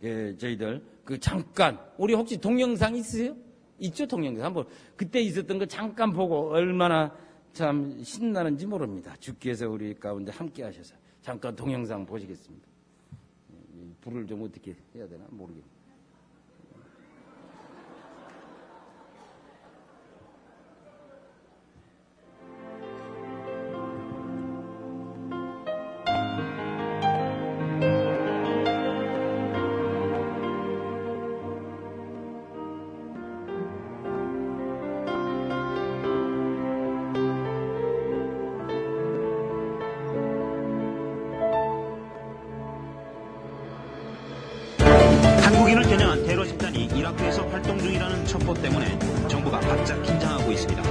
예, 저희들, 잠깐, 우리 혹시 동영상 있으세요? 있죠, 동영상. 한번, 그때 있었던 거 잠깐 보고 얼마나 참 신나는지 모릅니다. 주께서 우리 가운데 함께 하셔서. 잠깐 동영상 보시겠습니다. 불을 좀 어떻게 해야 되나 모르겠네요.
한국인을 겨냥한 테러 집단이 이라크에서 활동 중이라는 첩보 때문에 정부가 바짝 긴장하고 있습니다.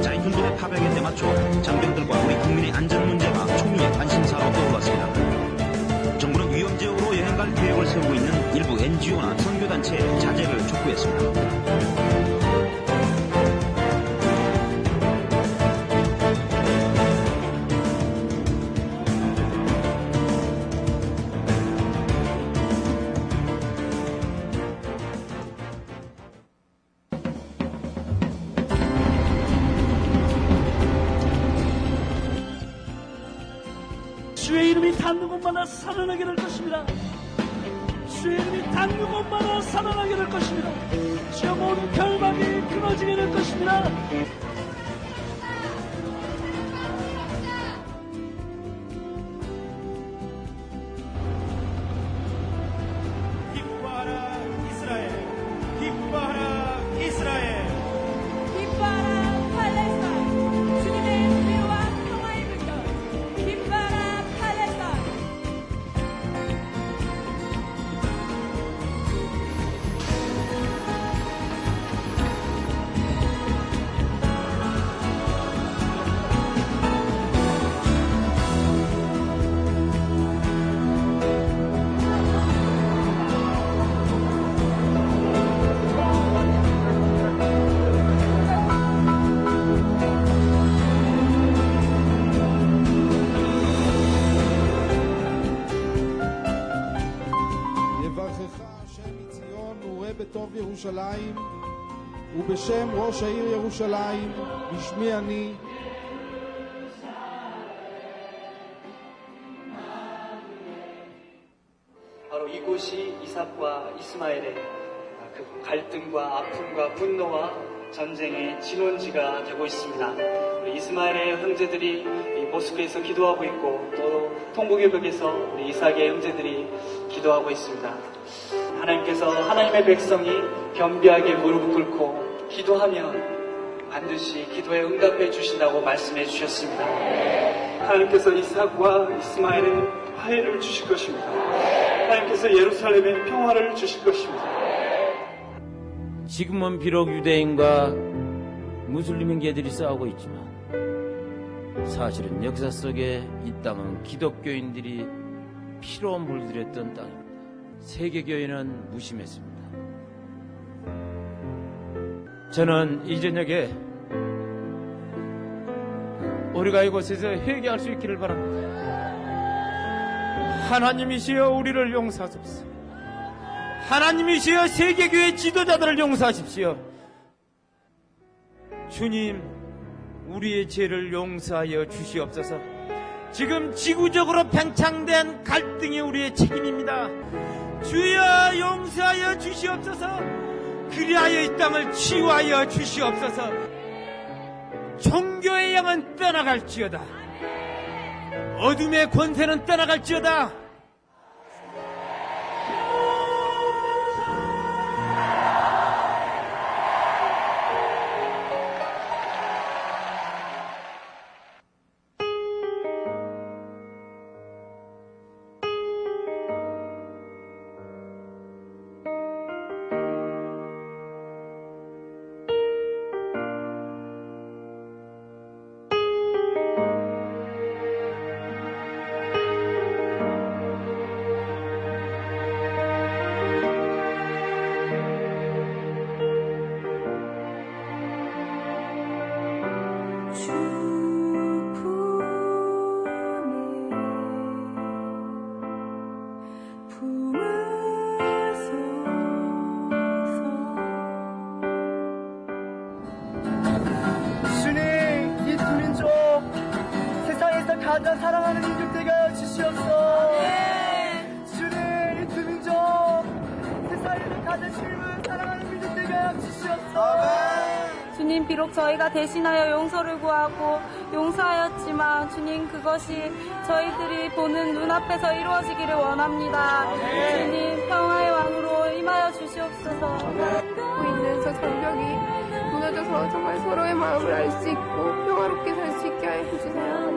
자이툰들의 파병에 때맞춰 장병들과 우리 국민의 안전 문제가 초미의 관심사로 떠올랐습니다. 정부는 위험 지역으로 여행 갈 계획을 세우고 있는 일부 NGO나 선교단체의 자제를 촉구했습니다.
주의 이름이 닿는 곳마다 살아나게 될 것입니다. 주의 이름이 닿는 곳마다 살아나게 될 것입니다. 주의 모든 결박이 끊어지게 될 것입니다.
기뻐하라 이스라엘, 기뻐하라 이스라엘.
기뻐하라 팔레스타인, 주님의 은혜와 평화의 물결. 기뻐하라 팔레스타인.
יברכך השם מציון וראה בטוב ירושלים ובשם ראש העיר ירושלים בשמי אני
바로 이곳이 이삭과 이스마엘의 그 갈등과 아픔과 분노와 전쟁의 진원지가 되고 있습니다. 우리 이스마엘의 형제들이 이 모스크에서 기도하고 있고 또 통곡의 벽에서 우리 이삭의 형제들이 기도하고 있습니다. 하나님께서 하나님의 백성이 겸비하게 무릎을 꿇고 기도하면 반드시 기도에 응답해 주신다고 말씀해 주셨습니다. 하나님께서 이삭과 이스마엘의 화해를 주실 것입니다. 하나님께서 예루살렘에 평화를 주실 것입니다.
지금은 비록 유대인과 무슬림 형제들이 싸우고 있지만 사실은 역사 속에 이 땅은 기독교인들이 피로 물들였던 땅입니다. 세계교회는 무심했습니다. 저는 이 저녁에 우리가 이곳에서 회개할 수 있기를 바랍니다. 하나님이시여 우리를 용서하십시오. 하나님이시여 세계교회 지도자들을 용서하십시오. 주님, 우리의 죄를 용서하여 주시옵소서. 지금 지구적으로 팽창된 갈등이 우리의 책임입니다. 주여 용서하여 주시옵소서. 그리하여 이 땅을 치유하여 주시옵소서. 종교의 영은 떠나갈지어다. 어둠의 권세는 떠나갈지어다.
가장 사랑하는 민족 되게 하여 주시옵소서. 주님, 이 두 민족 세상에서 가장 주님을 사랑하는 민족 되게 하여 주시옵소서.
주님, 비록 저희가 대신하여 용서를 구하고 용서하였지만 주님, 그것이 저희들이 보는 눈앞에서 이루어지기를 원합니다. 주님, 평화의 왕으로 임하여 주시옵소서.
갖고 있는 저 장벽이 무너져서 정말 서로의 마음을 알 수 있고 평화롭게 살 수 있게 하여 주세요.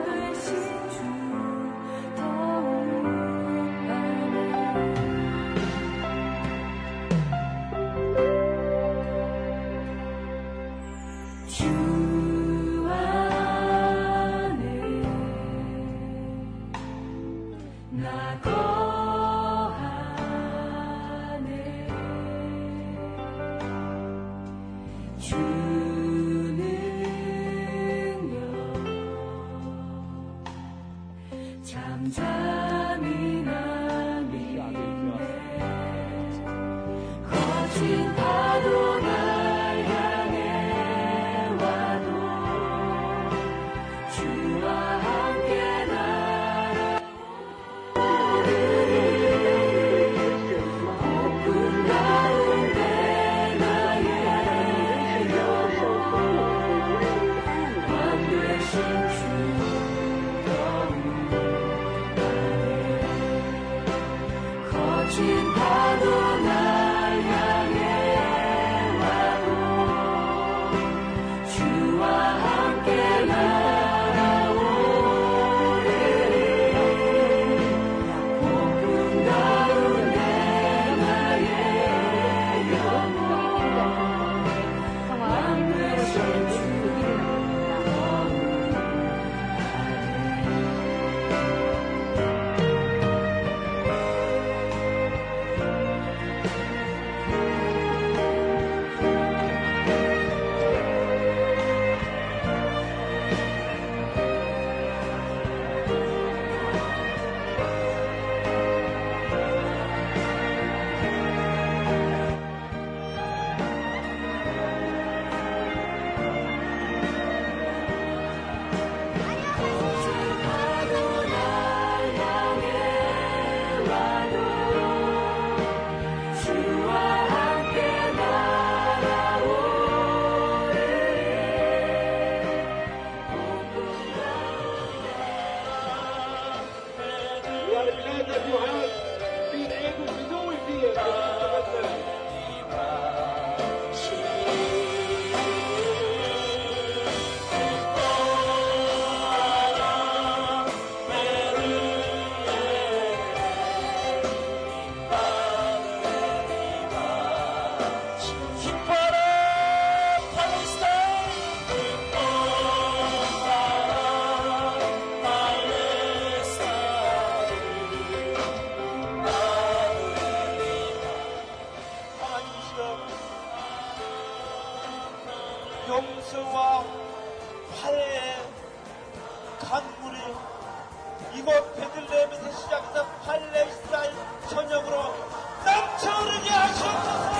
용서와 화해의 강물이 이곳 베들레헴에서 시작해서 팔레스타인 전역으로 넘쳐흐르게 하시옵소서.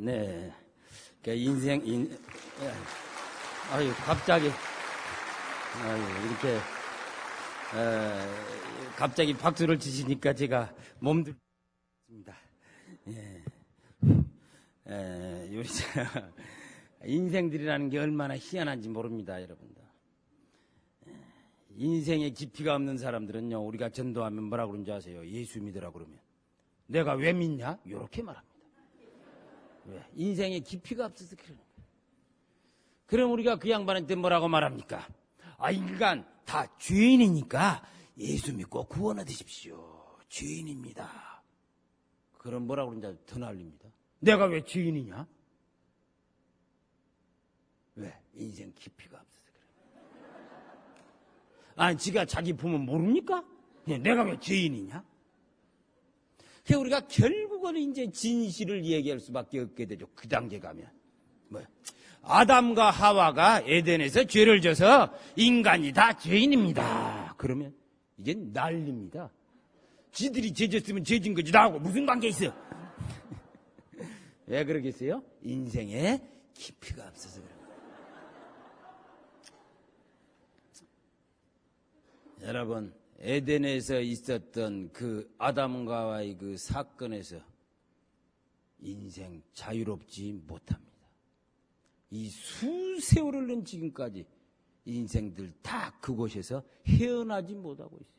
네. 아유, 갑자기, 이렇게, 갑자기 박수를 치시니까 제가 몸둘습니다. 예. 우리 인생들이라는 게 얼마나 희한한지 모릅니다, 여러분들. 인생에 깊이가 없는 사람들은요, 우리가 전도하면 뭐라고 그러는지 아세요? 예수 믿으라고 그러면. 내가 왜 믿냐? 이렇게 말합니다. 왜? 인생에 깊이가 없어서 그러는 거예요. 그럼 우리가 그 양반한테 뭐라고 말합니까? 아, 인간 다 죄인이니까 예수 믿고 구원 얻으십시오. 죄인입니다. 그럼 뭐라고 그러는지 더 날립니다. 내가 왜 죄인이냐? 왜? 인생 깊이가 없어서 그래요. 아니, 지가 자기 부모 모릅니까? 내가 왜 죄인이냐? 그래서 우리가 결국은 이제 진실을 얘기할 수밖에 없게 되죠. 그 단계 가면. 뭐, 아담과 하와가 에덴에서 죄를 져서 인간이 다 죄인입니다. 그러면 이제 난립니다. 지들이 죄 졌으면 죄 진 거지 나하고 무슨 관계 있어? 왜 그러겠어요? 인생에 깊이가 없어서 그래요. 여러분, 에덴에서 있었던 그 아담과의 그 사건에서 인생 자유롭지 못합니다. 이 수세월을 낸 지금까지 인생들 다 그곳에서 헤어나지 못하고 있어요.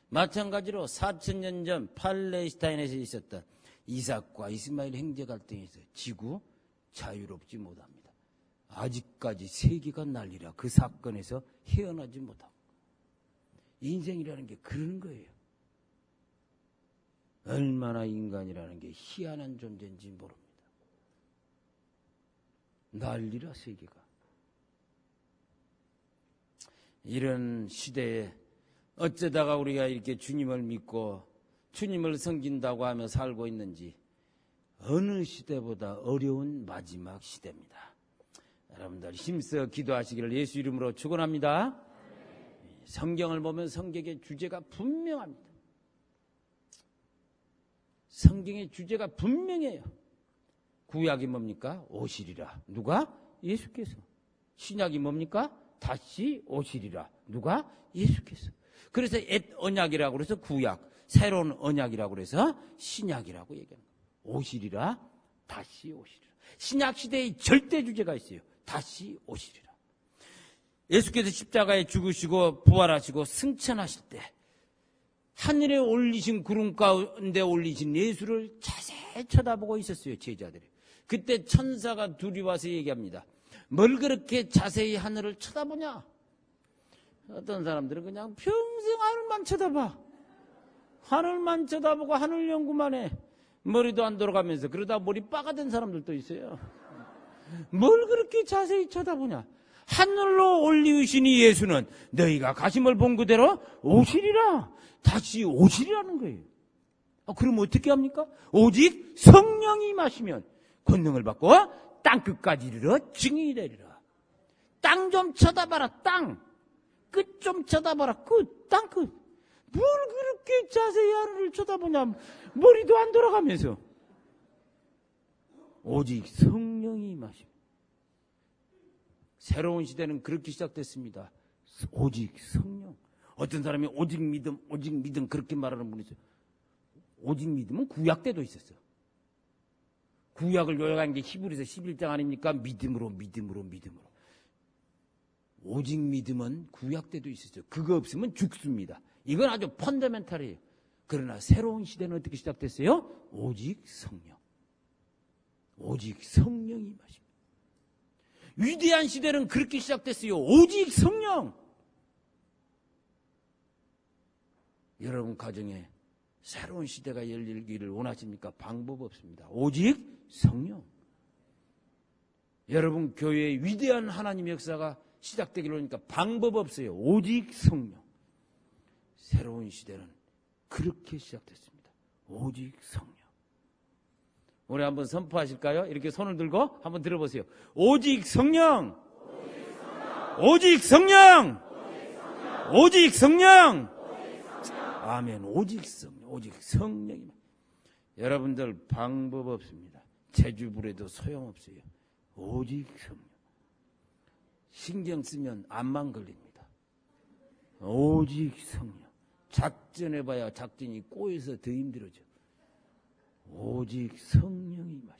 마찬가지로 4,000년 전 팔레스타인에서 있었던 이삭과 이스마엘 형제 갈등에서 지구 자유롭지 못합니다. 아직까지 세계가 난리라 그 사건에서 헤어나지 못하고. 인생이라는 게 그런 거예요. 얼마나 인간이라는 게 희한한 존재인지 모릅니다. 난리라 세계가. 이런 시대에 어쩌다가 우리가 이렇게 주님을 믿고 주님을 섬긴다고 하며 살고 있는지 어느 시대보다 어려운 마지막 시대입니다. 여러분들 힘써 기도하시기를 예수 이름으로 축원합니다. 성경을 보면 성경의 주제가 분명합니다. 성경의 주제가 분명해요. 구약이 뭡니까? 오시리라. 누가? 예수께서. 신약이 뭡니까? 다시 오시리라. 누가? 예수께서. 그래서 옛 언약이라고 그래서 구약, 새로운 언약이라고 그래서 신약이라고 얘기합니다. 오시리라, 다시 오시리라. 신약 시대의 절대 주제가 있어요. 다시 오시리라. 예수께서 십자가에 죽으시고 부활하시고 승천하실 때 하늘에 올리신 구름 가운데 올리신 예수를 자세히 쳐다보고 있었어요, 제자들이. 그때 천사가 둘이 와서 얘기합니다. 뭘 그렇게 자세히 하늘을 쳐다보냐? 어떤 사람들은 그냥 평생 하늘만 쳐다봐. 하늘만 쳐다보고 하늘 연구만 해. 머리도 안 돌아가면서 그러다 머리 빠가 된 사람들도 있어요. 뭘 그렇게 자세히 쳐다보냐? 하늘로 올리우시니 예수는 너희가 가심을 본 그대로 오시리라. 다시 오시리라는 거예요. 그럼 어떻게 합니까? 오직 성령이 임하시면 권능을 받고 땅끝까지 이르러 증인이 되리라. 땅 좀 쳐다봐라, 땅. 끝 좀 쳐다봐라, 끝. 땅 끝. 뭘 그렇게 자세히 하늘을 쳐다보냐? 머리도 안 돌아가면서. 오직 성령이 임하시면. 새로운 시대는 그렇게 시작됐습니다. 오직 성령. 어떤 사람이 오직 믿음 그렇게 말하는 분이 있어요. 오직 믿음은 구약 때도 있었어. 구약을 요약한 게 히브리서 11장 아닙니까? 믿음으로. 오직 믿음은 구약 때도 있었어요. 그거 없으면 죽습니다. 이건 아주 펀더멘탈이에요. 그러나 새로운 시대는 어떻게 시작됐어요? 오직 성령. 오직 성령이 임하십니다. 위대한 시대는 그렇게 시작됐어요. 오직 성령. 여러분 가정에 새로운 시대가 열리기를 원하십니까? 방법 없습니다. 오직 성령. 여러분 교회의 위대한 하나님의 역사가 시작되기를 원하니까 방법 없어요. 오직 성령. 새로운 시대는 그렇게 시작됐습니다. 오직 성령. 우리 한번 선포하실까요? 이렇게 손을 들고 한번 들어보세요. 오직 성령. 오직 성령. 오직 성령. 아멘. 오직 성령. 오직 성령이만. 여러분들 방법 없습니다. 제주불에도 소용없어요. 오직 성령. 신경 쓰면 암만 걸립니다. 오직 성령. 작전해봐야 작전이 꼬여서 더 힘들어져. 오직 성령이 임하십니다.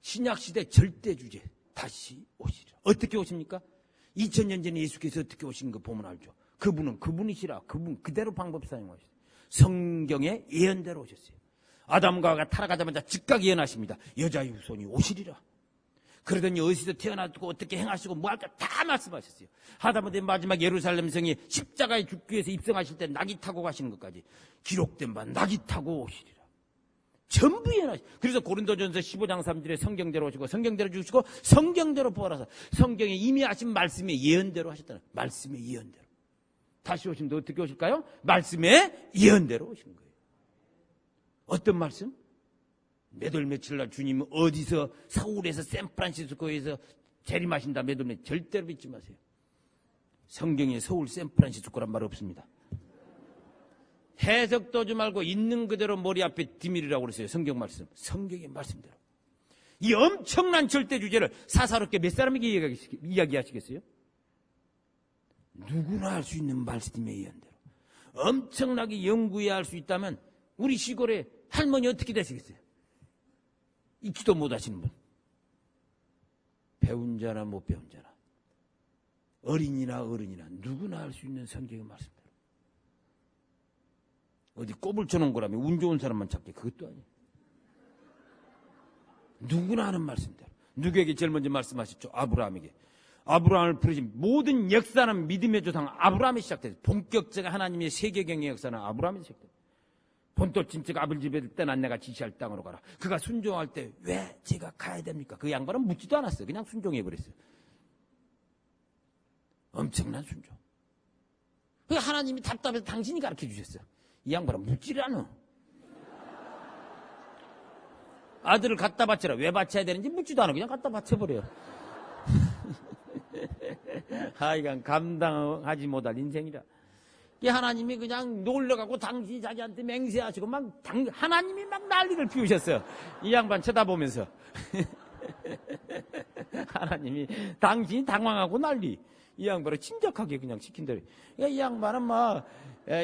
신약시대 절대주제 다시 오시리라. 어떻게 오십니까? 2000년 전에 예수께서 어떻게 오신 거 보면 알죠. 그분은 그분이시라. 그분 그대로 방법 사용하셨어요. 성경의 예언대로 오셨어요. 아담과 하와가 타락하자마자 즉각 예언하십니다. 여자의 후손이 오시리라. 그러더니 어디서 태어나고 어떻게 행하시고 뭐 할까 다 말씀하셨어요. 하다못해 마지막 예루살렘 성에 십자가에 죽기 위해서 입성하실 때 낙이 타고 가시는 것까지 기록된 바 낙이 타고 오시리라. 전부 예언하시고. 그래서 고린도전서 15장 3절에 성경대로 오시고 성경대로 죽으시고 성경대로 부활하사 성경에 이미 하신 말씀의 예언대로 하셨다는 말씀의 예언대로. 다시 오시면 어떻게 오실까요? 말씀의 예언대로 오시는 거예요. 어떤 말씀? 몇월 며칠 날 주님은 어디서 서울에서 샌프란시스코에서 재림하신다 몇월 절대로 믿지 마세요. 성경에 서울 샌프란시스코란 말 없습니다. 해석도 하지 말고 있는 그대로 머리 앞에 디밀이라고 그랬어요. 성경 말씀. 성경의 말씀대로. 이 엄청난 절대 주제를 사사롭게 몇 사람에게 이야기하시겠어요? 누구나 할 수 있는 말씀의 예언대로. 엄청나게 연구해야 할 수 있다면 우리 시골에 할머니 어떻게 되시겠어요? 읽지도 못하시는 분. 배운 자나 못 배운 자나 어린이나 어른이나 누구나 할 수 있는 성경의 말씀대로. 어디 꼽을 쳐놓은 거라면 운 좋은 사람만 찾게. 그것도 아니에요. 누구나 하는 말씀대로. 누구에게 제일 먼저 말씀하셨죠? 아브라함에게. 아브라함을 부르신 모든 역사는 믿음의 조상 아브라함이 시작됐어요. 본격적 하나님의 세계경의 역사는 아브라함이 시작됐어요. 본토 친척 아벨 집에 떠난 내가 지시할 땅으로 가라. 그가 순종할 때 왜 제가 가야 됩니까? 그 양반은 묻지도 않았어요. 그냥 순종해버렸어요. 엄청난 순종. 그 하나님이 답답해서 당신이 가르쳐 주셨어요. 이 양반은 묻지를 않아. 아들을 갖다 바쳐라. 왜 바쳐야 되는지 묻지도 않아. 그냥 갖다 바쳐버려요. 하여간 감당하지 못할 인생이라. 이 하나님이 그냥 놀러가고 당신이 자기한테 맹세하시고 하나님이 막 난리를 피우셨어요. 이 양반 쳐다보면서. 하나님이 당신이 당황하고 난리. 이 양반을 침착하게 그냥 시킨 대로. 이 양반은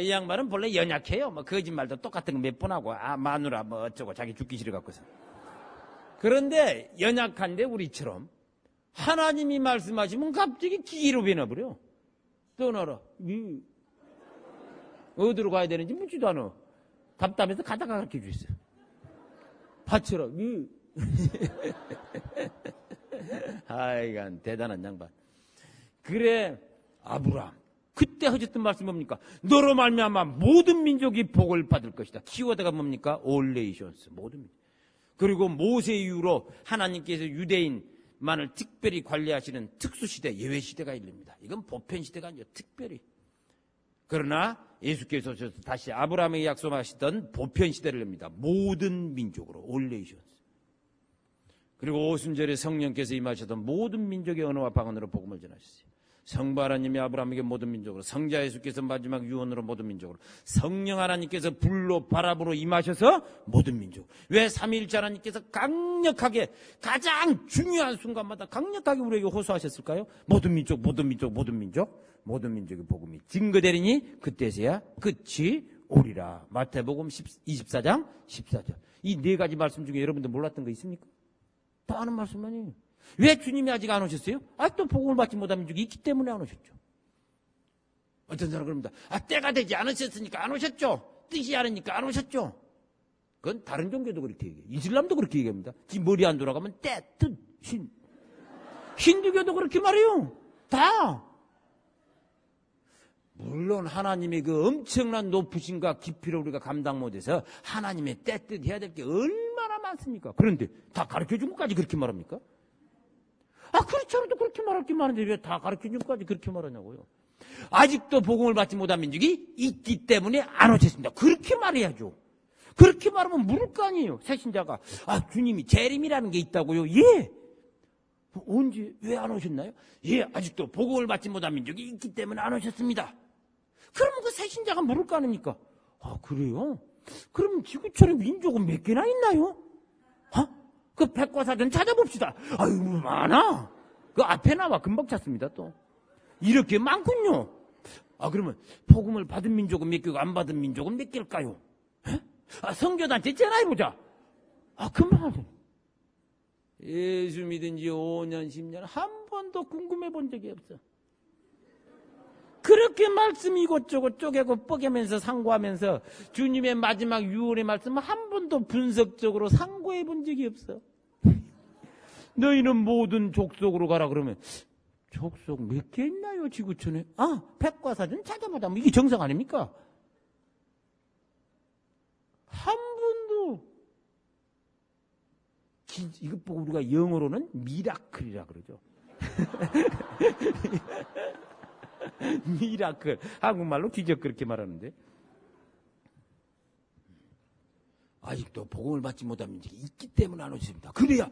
이 양반은 본래 연약해요. 거짓말도 똑같은 거 몇 번 하고 마누라 어쩌고 자기 죽기 싫어 갖고서. 그런데 연약한데 우리처럼 하나님이 말씀하시면 갑자기 기계로 변해버려. 떠나라. 어디로 가야 되는지 묻지도 않아. 답답해서 가다가 가르쳐 주셨어요. 바쳐라. 하여간 대단한 양반. 그래 아브라함 그때 하셨던 말씀 뭡니까? 너로 말미암아 모든 민족이 복을 받을 것이다. 키워드가 뭡니까? All nations. 모든 민족. 그리고 모세 이후로 하나님께서 유대인만을 특별히 관리하시는 특수시대, 예외시대가 일릅니다. 이건 보편시대가 아니죠. 특별히. 그러나 예수께서 오셔서 다시 아브라함에게 약속하시던 보편시대를 엽니다. 모든 민족으로, All nations. 그리고 오순절에 성령께서 임하셨던 모든 민족의 언어와 방언으로 복음을 전하셨어요. 성부 하나님이 아브라함에게 모든 민족으로, 성자 예수께서 마지막 유언으로 모든 민족으로, 성령 하나님께서 불로 바람으로 임하셔서 모든 민족. 왜 삼위일체 하나님께서 강력하게 가장 중요한 순간마다 강력하게 우리에게 호소하셨을까요? 모든 민족, 모든 민족, 모든 민족, 모든 민족의 복음이 증거되리니 그때서야 끝이 오리라. 마태복음 24장 14절. 이 네 가지 말씀 중에 여러분들 몰랐던 거 있습니까? 다 아는 말씀 아니에요. 왜 주님이 아직 안 오셨어요? 아직도 복음을 받지 못한 민족이 있기 때문에 안 오셨죠. 어떤 사람은 그럽니다. 때가 되지 않으셨으니까 안 오셨죠. 뜻이 않으니까 안 오셨죠. 그건 다른 종교도 그렇게 얘기해요. 이슬람도 그렇게 얘기합니다. 지 머리 안 돌아가면 때, 뜻, 신. 힌두교도 그렇게 말해요. 다. 물론 하나님의 그 엄청난 높으심과 깊이를 우리가 감당 못해서 하나님의 때, 뜻 해야 될 게 얼마나 많습니까? 그런데 다 가르쳐준 것까지 그렇게 말합니까? 그렇지 않아도 그렇게 말할 게 많은데 왜 다 가르쳐준 것까지 그렇게 말하냐고요. 아직도 복음을 받지 못한 민족이 있기 때문에 안 오셨습니다. 그렇게 말해야죠. 그렇게 말하면 물을 거 아니에요. 새신자가. 주님이 재림이라는 게 있다고요? 예. 언제, 왜 안 오셨나요? 예, 아직도 복음을 받지 못한 민족이 있기 때문에 안 오셨습니다. 그러면 그 새신자가 물을 거 아닙니까? 그래요? 그럼 지구촌에 민족은 몇 개나 있나요? 그 백과사전 찾아봅시다. 아유, 많아. 그 앞에 나와 금방 찾습니다, 또. 이렇게 많군요. 그러면 복음을 받은 민족은 몇 개고 안 받은 민족은 몇 개일까요? 성교단체 전화해보자. 금방 하죠. 예수 믿은 지 5년, 10년 한 번도 궁금해 본 적이 없어. 그렇게 말씀 이것저것 쪼개고 뻐개면서 상고하면서 주님의 마지막 유언의 말씀을 한 번도 분석적으로 상고해 본 적이 없어. 너희는 모든 족속으로 가라 그러면 족속 몇 개 있나요 지구촌에? 백과사전 찾아보자. 이게 정상 아닙니까? 한 번도. 이것 보고 우리가 영어로는 미라클이라 그러죠. 미라클. 한국말로 기적 그렇게 말하는데. 아직도 복음을 받지 못한 민족이 있기 때문에 안 오십니다. 그래요?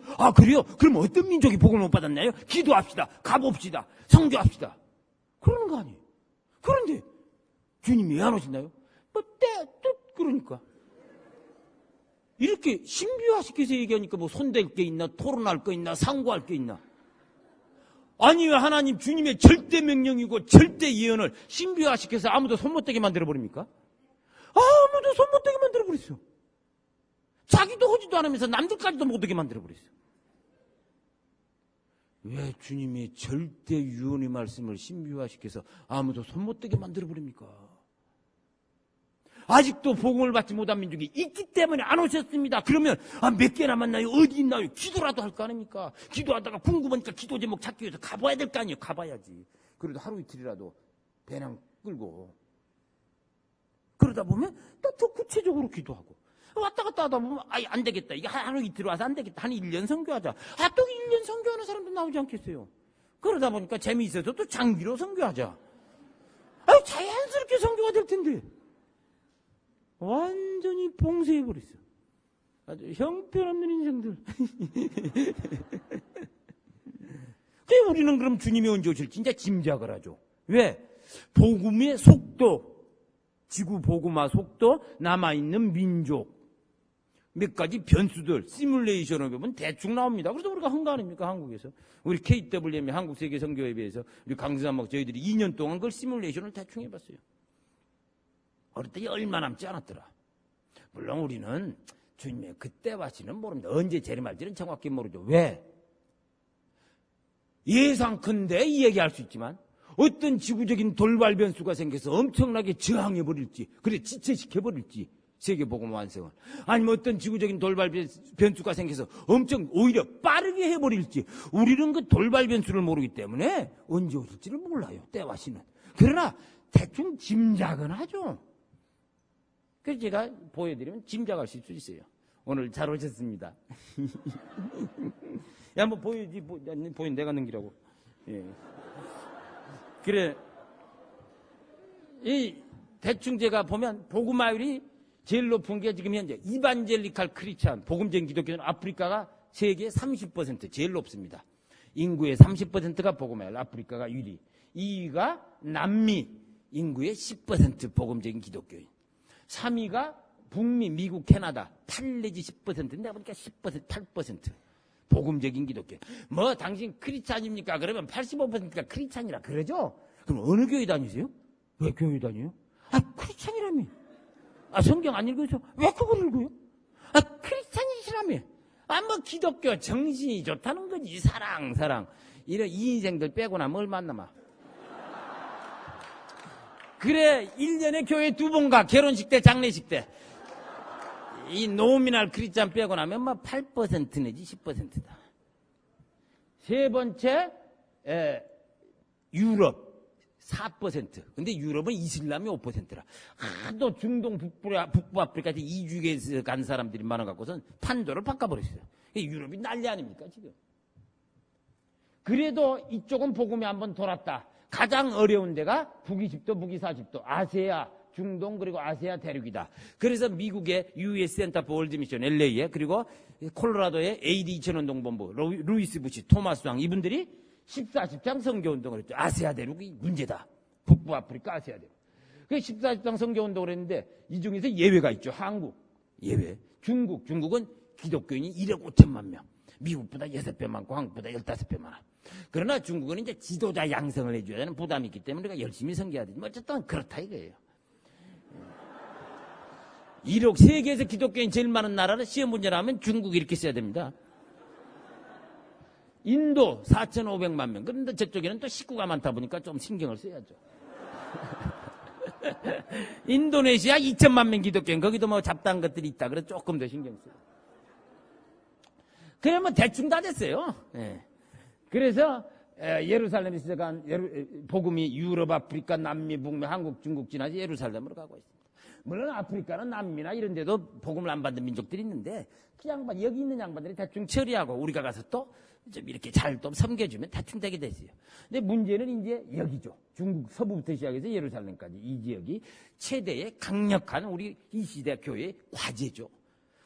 그럼 어떤 민족이 복음을 못 받았나요? 기도합시다. 가봅시다. 성교합시다. 그러는 거 아니에요. 그런데 주님이 왜 안 오시나요? 그러니까. 이렇게 신비화시켜서 얘기하니까 손댈 게 있나, 토론할 거 있나, 상고할 게 있나. 아니 왜 하나님 주님의 절대 명령이고 절대 예언을 신비화시켜서 아무도 손 못 대게 만들어버립니까? 아무도 손 못 대게 만들어버렸어. 자기도 하지도 않으면서 남들까지도 못 오게 만들어버렸어. 왜 주님의 절대 유언의 말씀을 신비화시켜서 아무도 손 못 대게 만들어버립니까? 아직도 복음을 받지 못한 민족이 있기 때문에 안 오셨습니다. 그러면 몇 개 남았나요? 어디 있나요? 기도라도 할 거 아닙니까? 기도하다가 궁금하니까 기도 제목 찾기 위해서 가봐야 될 거 아니에요? 가봐야지. 그래도 하루 이틀이라도 배낭 끌고 그러다 보면 또 더 구체적으로 기도하고 왔다 갔다 하다 보면 안 되겠다. 이게 하루 이틀 와서 안 되겠다. 한 1년 선교하자. 또 1년 선교하는 사람도 나오지 않겠어요? 그러다 보니까 재미있어서 또 장기로 선교하자. 자연스럽게 선교가 될 텐데. 완전히 봉쇄해버렸어. 아주 형편없는 인생들. 우리는 그럼 주님이 언제 오실지 이제 짐작을 하죠. 왜? 복음의 속도, 지구 복음화 속도, 남아있는 민족, 몇 가지 변수들, 시뮬레이션을 보면 대충 나옵니다. 그래서 우리가 한 거 아닙니까? 한국에서. 우리 KWM이 한국세계선교회에서 우리 강수산막 저희들이 2년 동안 그걸 시뮬레이션을 대충 해봤어요. 어릴 때 얼마 남지 않았더라. 물론 우리는 주님의 그때와지는 모릅니다. 언제 재림할지는 정확히 모르죠. 왜? 예상컨대 이 얘기할 수 있지만 어떤 지구적인 돌발 변수가 생겨서 엄청나게 저항해버릴지, 그래 지체시켜버릴지, 세계복음 완성을. 아니면 어떤 지구적인 돌발 변수가 생겨서 엄청 오히려 빠르게 해버릴지, 우리는 그 돌발 변수를 모르기 때문에 언제 오실지를 몰라요, 때와 시는. 그러나 대충 짐작은 하죠. 그래서 제가 보여드리면 짐작하실 수 있어요. 오늘 잘 오셨습니다. 야, 한번 보여지, 보여, 내가 넘기라고. 예. 그래, 대충 제가 보면 복음화율이 제일 높은 게 지금 현재 이반젤리칼 크리스찬, 복음적인 기독교는 아프리카가 세계 30% 제일 높습니다. 인구의 30%가 복음화율, 아프리카가 1위. 2위가 남미, 인구의 10% 복음적인 기독교인. 3위가 북미, 미국, 캐나다 8 내지 10%, 내가 보니까 10%, 8% 복음적인 기독교. 뭐 당신 크리스찬입니까? 그러면 85%가 크리스찬이라 그러죠? 그럼 어느 교회 다니세요? 왜 교회 다녀요? 아, 크리스찬이라며. 아, 성경 안 읽어서 왜 그걸 읽어요? 아, 크리스찬이시라며. 아, 뭐 기독교 정신이 좋다는 거지. 사랑. 이런 이 인생들 빼고 나면 얼마 안 남아. 그래, 1년에 교회 2번 가. 결혼식 때, 장례식 때. 이 노미날 크리스찬 빼고 나면 막 8% 내지 10%다. 세 번째, 유럽 4%. 근데 유럽은 이슬람이 5%라. 하도 중동 북부 아프리카에서 이주해서 간 사람들이 많아갖고선 판도를 바꿔버렸어요. 유럽이 난리 아닙니까, 지금? 그래도 이쪽은 복음이 한번 돌았다. 가장 어려운 데가 북20도, 북40도, 아세아, 중동 그리고 아세아 대륙이다. 그래서 미국의 US 센터 포 월드 미션 LA에, 그리고 콜로라도의 AD 2000운동본부 루이스 부시, 토마스 왕, 이분들이 14.10장 선교운동을 했죠. 아세아 대륙이 문제다. 북부 아프리카 아세아 대륙. 그 14.10장 선교운동을 했는데 이 중에서 예외가 있죠. 한국 예외. 중국은 기독교인이 1억 5천만 명. 미국보다 6배 많고 한국보다 15배 많아. 그러나 중국은 이제 지도자 양성을 해줘야 되는 부담이 있기 때문에 우리가 열심히 선교해야 되지. 어쨌든 그렇다 이거예요. 1억, 세계에서 기독교인 제일 많은 나라는 시험 문제 나오면 중국 이렇게 써야 됩니다. 인도 4,500만 명. 그런데 저쪽에는 또 식구가 많다 보니까 좀 신경을 써야죠. 인도네시아 2천만 명 기독교인, 거기도 뭐 잡다한 것들이 있다. 그래서 조금 더 신경 써요. 그러면 대충 다 됐어요. 예. 그래서 예루살렘에서 간 복음이 유럽, 아프리카, 남미, 북미, 한국, 중국 지나서 예루살렘으로 가고 있습니다. 물론 아프리카는 남미나 이런 데도 복음을 안 받는 민족들이 있는데 그 양반, 여기 있는 양반들이 대충 처리하고 우리가 가서 또 좀 이렇게 잘 또 섬겨주면 대충 되게 됐어요. 근데 문제는 이제 여기죠. 중국 서부부터 시작해서 예루살렘까지 이 지역이 최대의 강력한 우리 이 시대 교회의 과제죠.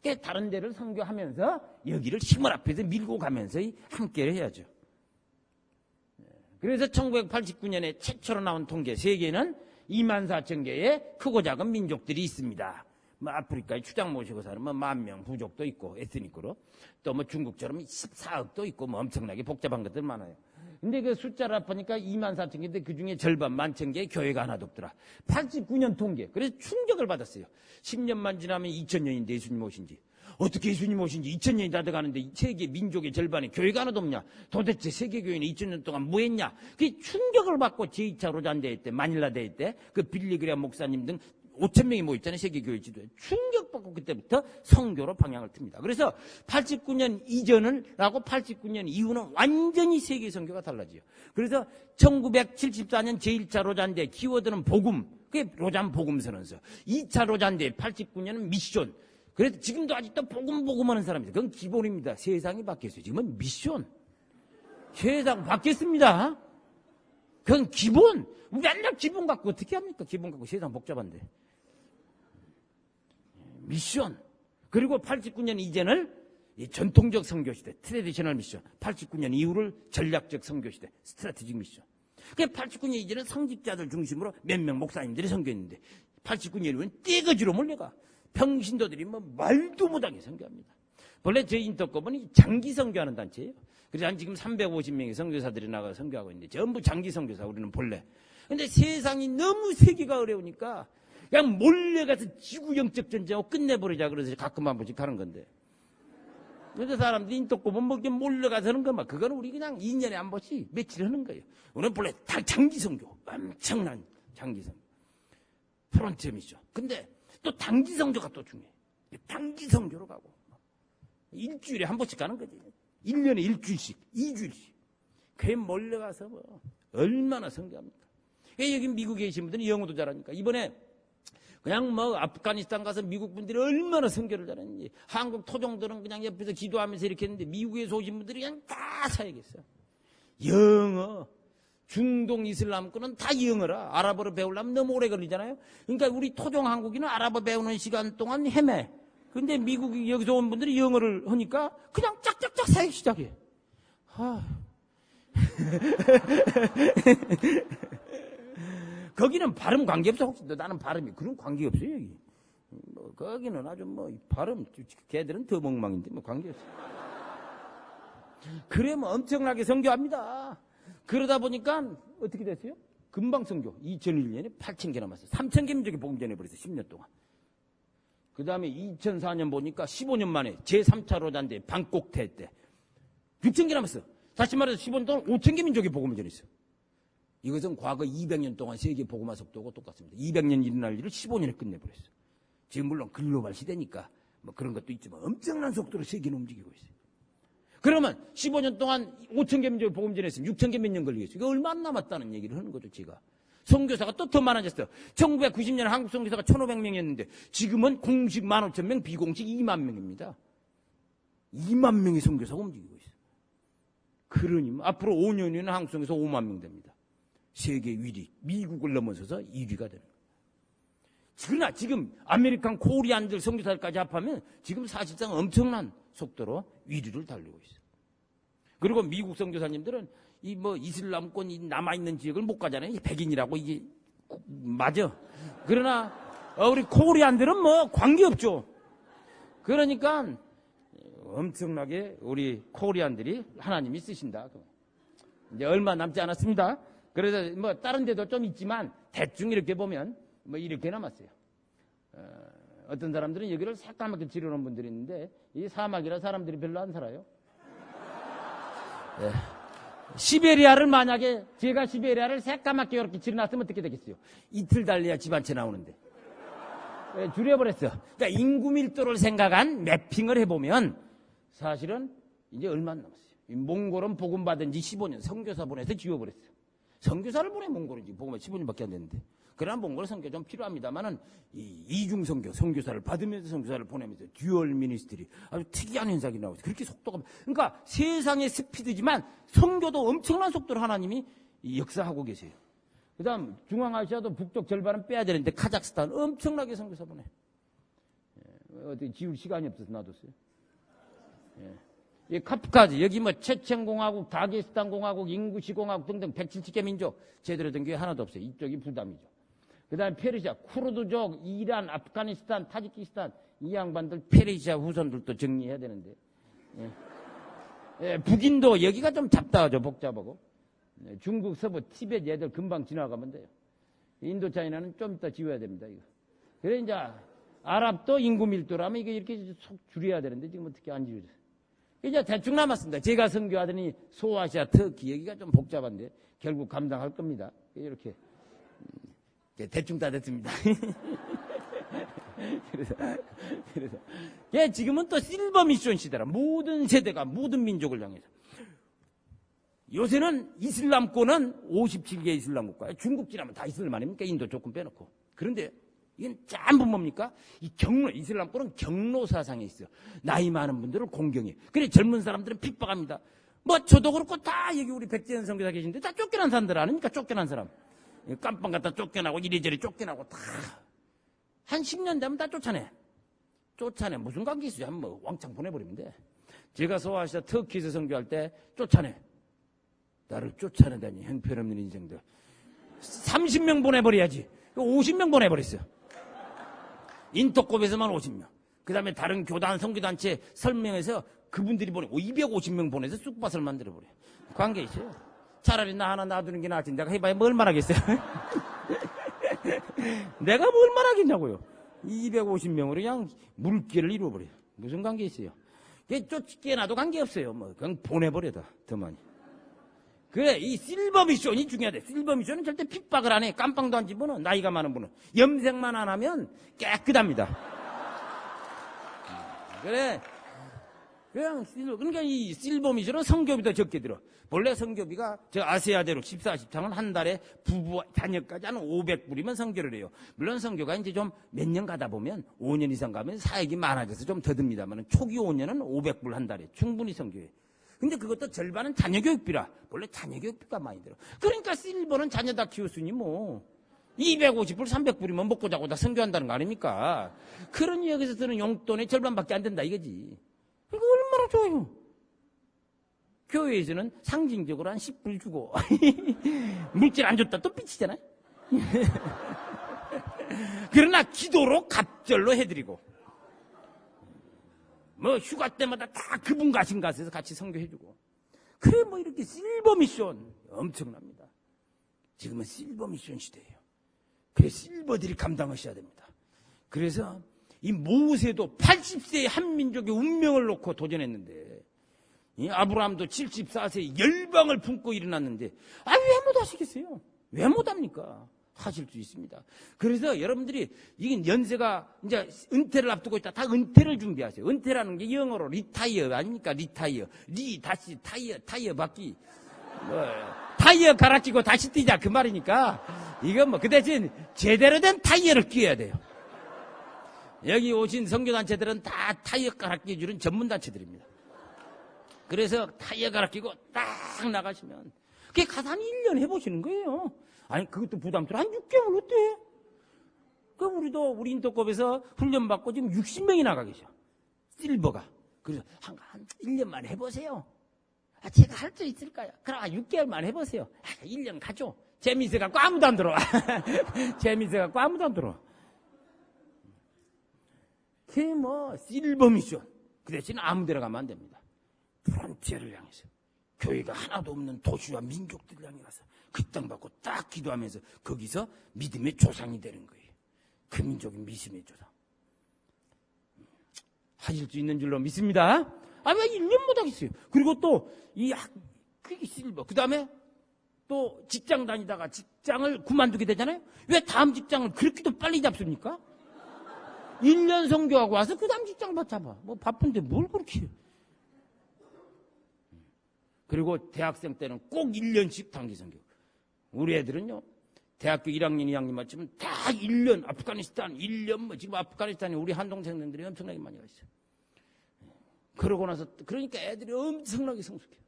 그러니까 다른 데를 선교하면서 여기를 힘을 앞에서 밀고 가면서 함께를 해야죠. 그래서 1989년에 최초로 나온 통계, 세계는 24,000개의 크고 작은 민족들이 있습니다. 뭐 아프리카에 추장 모시고 사는 뭐 10,000명 부족도 있고 에스닉으로, 또 뭐 중국처럼 14억도 있고 뭐 엄청나게 복잡한 것들 많아요. 근데 그 숫자를 보니까 24,000개인데 그 중에 절반 10,000개의 교회가 하나도 없더라. 89년 통계. 그래서 충격을 받았어요. 10년만 지나면 2000년인데 예수님 오신지. 어떻게 예수님 오신지 2000년이 다 돼가는데 세계 민족의 절반에 교회가 하나도 없냐. 도대체 세계교회는 2000년 동안 뭐 했냐. 그 충격을 받고 제2차 로잔대회 때, 마닐라 대회 때 그 빌리그레암 목사님 등 5,000명이 모였잖아요. 세계교회 지도에. 충격받고 그때부터 선교로 방향을 틉니다. 그래서 89년 이전을 하고 89년 이후는 완전히 세계 선교가 달라져요. 그래서 1974년 제1차 로잔대 키워드는 복음. 그게 로잔 복음선언서. 2차 로잔대 89년은 미션. 그래서 지금도 아직도 복음 하는 사람이죠. 그건 기본입니다. 세상이 바뀌었어요. 지금은 미션. 세상 바뀌었습니다. 그건 기본. 맨날 기본 갖고 어떻게 합니까? 기본 갖고 세상 복잡한데. 미션. 그리고 89년 이전을 전통적 선교시대, 트레디셔널 미션. 89년 이후를 전략적 선교시대, 스트래티직 미션. 그 89년 이전은 성직자들 중심으로 몇 명 목사님들이 선교했는데 89년 이후는 떼거지로 몰려가. 평신도들이 뭐 말도 못하게 선교합니다. 본래 저희 인터컵은 장기 선교하는 단체예요. 그래서 한 지금 350명의 선교사들이 나가 선교하고 있는데 전부 장기 선교사, 우리는 본래. 근데 세상이 너무 세계가 어려우니까 그냥 몰래 가서 지구 영적 전쟁하고 끝내버리자 그래서 가끔 한 번씩 하는 건데. 그래서 사람들이 인터꼽은 뭐 이렇게 몰려가서 하는 것만, 그거는 우리 그냥 2년에 한 번씩 며칠 하는 거예요. 우리는 본래 장기성교, 엄청난 장기성교. 프론트점이죠. 근데 또 단기성교가 또 중요해요. 단기성교로 가고. 일주일에 한 번씩 가는 거지. 1년에 일주일씩, 2주일씩. 그게 몰려가서 뭐, 얼마나 성교합니까? 여기 미국에 계신 분들은 영어도 잘하니까. 이번에 그냥 뭐 아프가니스탄 가서 미국 분들이 얼마나 선교를 잘했는지, 한국 토종들은 그냥 옆에서 기도하면서 이렇게 했는데 미국에서 오신 분들이 그냥 다 사역했어요. 영어, 중동 이슬람권은 다 영어라. 아랍어를 배우려면 너무 오래 걸리잖아요. 그러니까 우리 토종 한국인은 아랍어 배우는 시간 동안 헤매. 근데 미국 여기서 온 분들이 영어를 하니까 그냥 짝짝짝 사역 시작해. 거기는 발음 관계없어. 혹시 나는 발음이 그런 관계없어요. 여기 뭐 거기는 아주 뭐 발음, 걔들은 더 멍망인데 뭐 관계없어. 그래 뭐 엄청나게 선교합니다. 그러다 보니까 어떻게 됐어요? 금방 선교. 2001년에 8,000개 남았어요. 3,000개 민족이 복음 전해버렸어요. 10년 동안. 그 다음에 2004년 보니까 15년 만에 제3차 로잔대 방콕태 때 6,000개 남았어. 다시 말해서 15년 동안 5,000개 민족이 복음을 전했어요. 이것은 과거 200년 동안 세계 복음화 속도하고 똑같습니다. 200년 일어날 일을 15년에 끝내버렸어요. 지금 물론 글로벌 시대니까 뭐 그런 것도 있지만 엄청난 속도로 세계는 움직이고 있어요. 그러면 15년 동안 5,000개 민족이 복음 전했으면 6,000개 몇 년 걸리겠어요. 이거 얼마 안 남았다는 얘기를 하는 거죠, 제가. 선교사가 또 더 많아졌어요. 1990년에 한국 선교사가 1,500명이었는데 지금은 공식 15,000명, 비공식 2만 명입니다. 2만 명의 선교사가 움직이고 있어요. 그러니 앞으로 5년 후에는 한국 선교사 5만 명 됩니다. 세계 1위, 미국을 넘어서서 1위가 되는 거예요. 그러나 지금 아메리칸 코리안들 선교사들까지 합하면 지금 사실상 엄청난 속도로 1위를 달리고 있어요. 그리고 미국 선교사님들은 이 뭐 이슬람권이 남아있는 지역을 못 가잖아요. 백인이라고 이게 맞아. 그러나 우리 코리안들은 뭐 관계없죠. 그러니까 엄청나게 우리 코리안들이 하나님이 쓰신다. 이제 얼마 남지 않았습니다. 그래서 뭐 다른 데도 좀 있지만 대충 이렇게 보면 뭐 이렇게 남았어요. 어떤 사람들은 여기를 새까맣게 지르는 분들이 있는데 이 사막이라 사람들이 별로 안 살아요. 네. 시베리아를 만약에 제가 시베리아를 새까맣게 이렇게 지르놨으면 어떻게 되겠어요? 이틀 달려야 집 한 채 나오는데. 네, 줄여버렸어. 그러니까 인구 밀도를 생각한 매핑을 해보면 사실은 이제 얼마 안 남았어요. 몽골은 복음 받은 지 15년 선교사 보내서 지워버렸어요. 선교사를 보내 몽골이지 복음은 15년밖에 안 됐는데. 그러나 몽골 선교 좀 필요합니다만은 이중 선교, 선교사를 받으면서 선교사를 보내면서 듀얼 미니스트리 아주 특이한 현상이 나오죠. 그렇게 속도가 그러니까 세상의 스피드지만 선교도 엄청난 속도로 하나님이 역사하고 계세요. 그다음 중앙아시아도 북쪽 절반은 빼야 되는데 카자흐스탄 엄청나게 선교사 보내. 어떻게 지울 시간이 없어서 놔뒀어요. 이 카프카즈 여기 뭐 체첸공화국, 다게스탄 공화국, 인구시 공화국 등등 170개 민족 제대로 된 게 하나도 없어요. 이쪽이 부담이죠. 그 다음에 페르시아, 쿠르드족, 이란, 아프가니스탄, 타지키스탄 이 양반들 페르시아 후손들도 정리해야 되는데 북인도 여기가 좀 잡다하죠. 복잡하고 중국, 서부, 티벳 얘들 금방 지나가면 돼요. 인도 차이나는 좀 이따 지워야 됩니다. 이거. 그래 이제 아랍도 인구 밀도라면 이거 이렇게 속 줄여야 되는데 지금 어떻게 안 지워져요. 이제 대충 남았습니다. 제가 선교하더니 소아시아, 터키 여기가 좀 복잡한데 결국 감당할 겁니다. 이렇게 대충 다 됐습니다. 그래서 지금은 또 실버 미션 시대라. 모든 세대가 모든 민족을 향해서. 요새는 이슬람권은 57개 이슬람 국가예요. 중국 지나면 다 이슬람 아닙니까? 인도 조금 빼놓고. 그런데 이건 전부 뭡니까? 이 이슬람권은 경로 사상에 있어요. 나이 많은 분들을 공경해. 그래 젊은 사람들은 핍박합니다. 뭐 저도 그렇고 다 여기 우리 백재현 선교사 계신데 다 쫓겨난 사람들 아닙니까? 쫓겨난 사람. 깜빵 갔다 쫓겨나고 이리저리 쫓겨나고 다 한 10년 되면 다 쫓아내. 무슨 관계 있어요? 한번 왕창 보내버리면 돼. 제가 소아시아 터키에서 선교할 때 쫓아내. 나를 쫓아내다니 형편없는 인생들. 30명 보내버려야지. 50명 보내버렸어. 인터콥에서만 50명. 그 다음에 다른 교단 선교단체 설명해서 그분들이 보내고 250명 보내서 쑥밭을 만들어버려. 관계 있어요. 차라리 나 하나 놔두는 게 낫지. 내가 해봐야 뭐 얼마나 하겠어요. 내가 뭐 얼마나 하겠냐고요. 250명으로 그냥 물길을 이루어버려요. 무슨 관계 있어요. 쫓겨나도 관계없어요. 뭐 그냥 보내버려다 더만이. 그래, 이 실버 미션이 중요하대. 실버 미션은 절대 핍박을 안 해. 깜빵도 안 집어넣어. 나이가 많은 분은 염색만 안 하면 깨끗합니다. 그래, 그냥 그러니까 이 실버 미션은 성교비도 적게 들어. 원래 성교비가 저 아세아대로 14, 10창은 한 달에 부부 자녀까지 한 500불이면 성교를 해요. 물론 성교가 이제 좀 몇 년 가다 보면 5년 이상 가면 사역이 많아져서 좀 더 듭니다만 초기 5년은 500불 한 달에 충분히 성교해. 근데 그것도 절반은 자녀 교육비라. 원래 자녀 교육비가 많이 들어. 그러니까 실버는 자녀 다 키웠으니 뭐 250불, 300불이면 먹고 자고 다 성교한다는 거 아닙니까? 그러니 여기서 드는 용돈의 절반밖에 안 된다 이거지. 이거 얼마나 좋아요. 교회에서는 상징적으로 한 10불 주고 물질 안 줬다 또 삐치잖아요. 그러나 기도로 갑절로 해드리고 뭐 휴가 때마다 다 그분 가신 곳에서 같이 선교해주고. 그래 뭐 이렇게 실버 미션 엄청납니다. 지금은 실버 미션 시대예요. 그래 실버들이 감당하셔야 됩니다. 그래서 이 모세도 80세의 한 민족의 운명을 놓고 도전했는데, 이 아브라함도 74세에 열방을 품고 일어났는데, 왜 못하시겠어요? 왜 못합니까? 하실 수 있습니다. 그래서 여러분들이 이게 연세가 이제 은퇴를 앞두고 있다. 다 은퇴를 준비하세요. 은퇴라는 게 영어로 리타이어 아닙니까? 리타이어. 다시 타이어 바퀴. 뭐, 타이어 갈아끼고 다시 뛰자 그 말이니까 이건 뭐 그 대신 제대로 된 타이어를 끼워야 돼요. 여기 오신 선교단체들은 다 타이어 갈아끼주는 전문단체들입니다. 그래서 타이어 갈아끼고 딱 나가시면 그게 가서 한 1년 해보시는 거예요. 아니 그것도 부담스러워. 한 6개월 어때? 그럼 우리도 우리 인터컵에서 훈련받고 지금 60명이 나가 계셔. 실버가. 그래서 한 1년만 해보세요. 제가 할 수 있을까요? 그럼 6개월만 해보세요. 1년 가죠. 재미있어갖고 아무도 안 들어와. 재미있어갖고 아무도 안 들어와. 그게 뭐 실버 미션. 그 대신 아무 데나 가면 안 됩니다. 프론티어를 향해서 교회가 하나도 없는 도시와 민족들을 향해 가서 그 땅 받고 딱 기도하면서 거기서 믿음의 조상이 되는 거예요. 그 민족이 믿음의 조상. 하실 수 있는 줄로 믿습니다. 왜 1년 못 하겠어요? 그리고 또 그게 실버. 그 다음에 또 직장 다니다가 직장을 그만두게 되잖아요. 왜 다음 직장을 그렇게도 빨리 잡습니까? 1년 선교하고 와서 그 다음 직장 잡아. 뭐 바쁜데 뭘 그렇게 해요? 그리고 대학생 때는 꼭 1년씩 단기 선교. 우리 애들은요, 대학교 1학년, 2학년 맞추면 다 1년, 아프가니스탄 1년, 뭐 지금 아프가니스탄에 우리 한 동생들이 엄청나게 많이 와 있어요. 그러고 나서, 그러니까 애들이 엄청나게 성숙해요.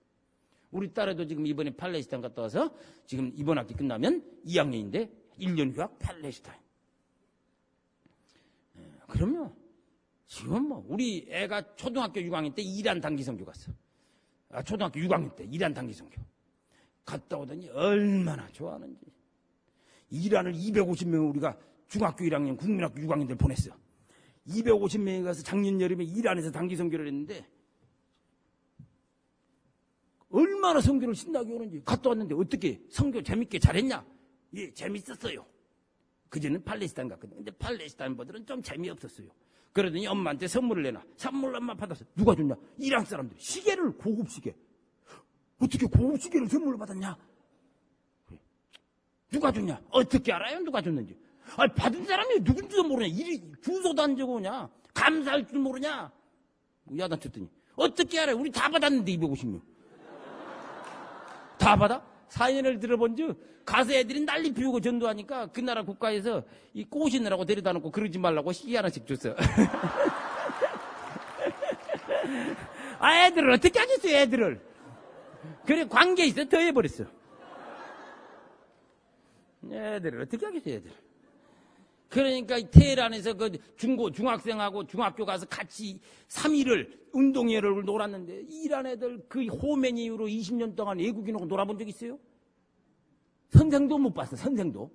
우리 딸애도 지금 이번에 팔레스타인 갔다 와서 지금 이번 학기 끝나면 2학년인데 1년 휴학 팔레스타인. 그럼요. 지금 뭐, 우리 애가 초등학교 6학년 때 이란 단기 선교 갔어. 초등학교 6학년 때 이란 단기 선교. 갔다 오더니 얼마나 좋아하는지. 이란을 250명을 우리가 중학교 1학년, 국민학교 6학년들 보냈어. 250명이 가서 작년 여름에 이란에서 단기 선교를 했는데 얼마나 선교를 신나게 오는지. 갔다 왔는데 어떻게 선교 재밌게 잘했냐? 예, 재밌었어요. 그전에는 팔레스타인 갔거든. 근데 팔레스타인 분들은 좀 재미없었어요. 그러더니 엄마한테 선물을 내놔. 선물 엄마 받았어. 누가 줬냐? 이란 사람들이. 시계를, 고급 시계. 어떻게 고급 시계를 선물로 받았냐? 누가 줬냐? 어떻게 알아요? 누가 줬는지. 받은 사람이 누군지도 모르냐? 주소도 안 적어오냐? 감사할 줄 모르냐? 야단 쳤더니 어떻게 알아요? 우리 다 받았는데 250명. 다 받아? 사연을 들어본 즉 가서 애들이 난리 피우고 전도하니까 그 나라 국가에서 이 꼬시느라고 데려다 놓고 그러지 말라고 시계 하나씩 줬어. 애들을 어떻게 하겠어요, 애들을. 그래, 관계 있어 더 해버렸어. 애들을 어떻게 하겠어요, 애들. 그러니까 테헤란에서 그 중학생하고 중학교 가서 같이 3일을 운동회를 놀았는데 이란 애들 그 호멘 이후로 20년 동안 외국인하고 놀아본 적 있어요? 선생도 못 봤어, 선생도.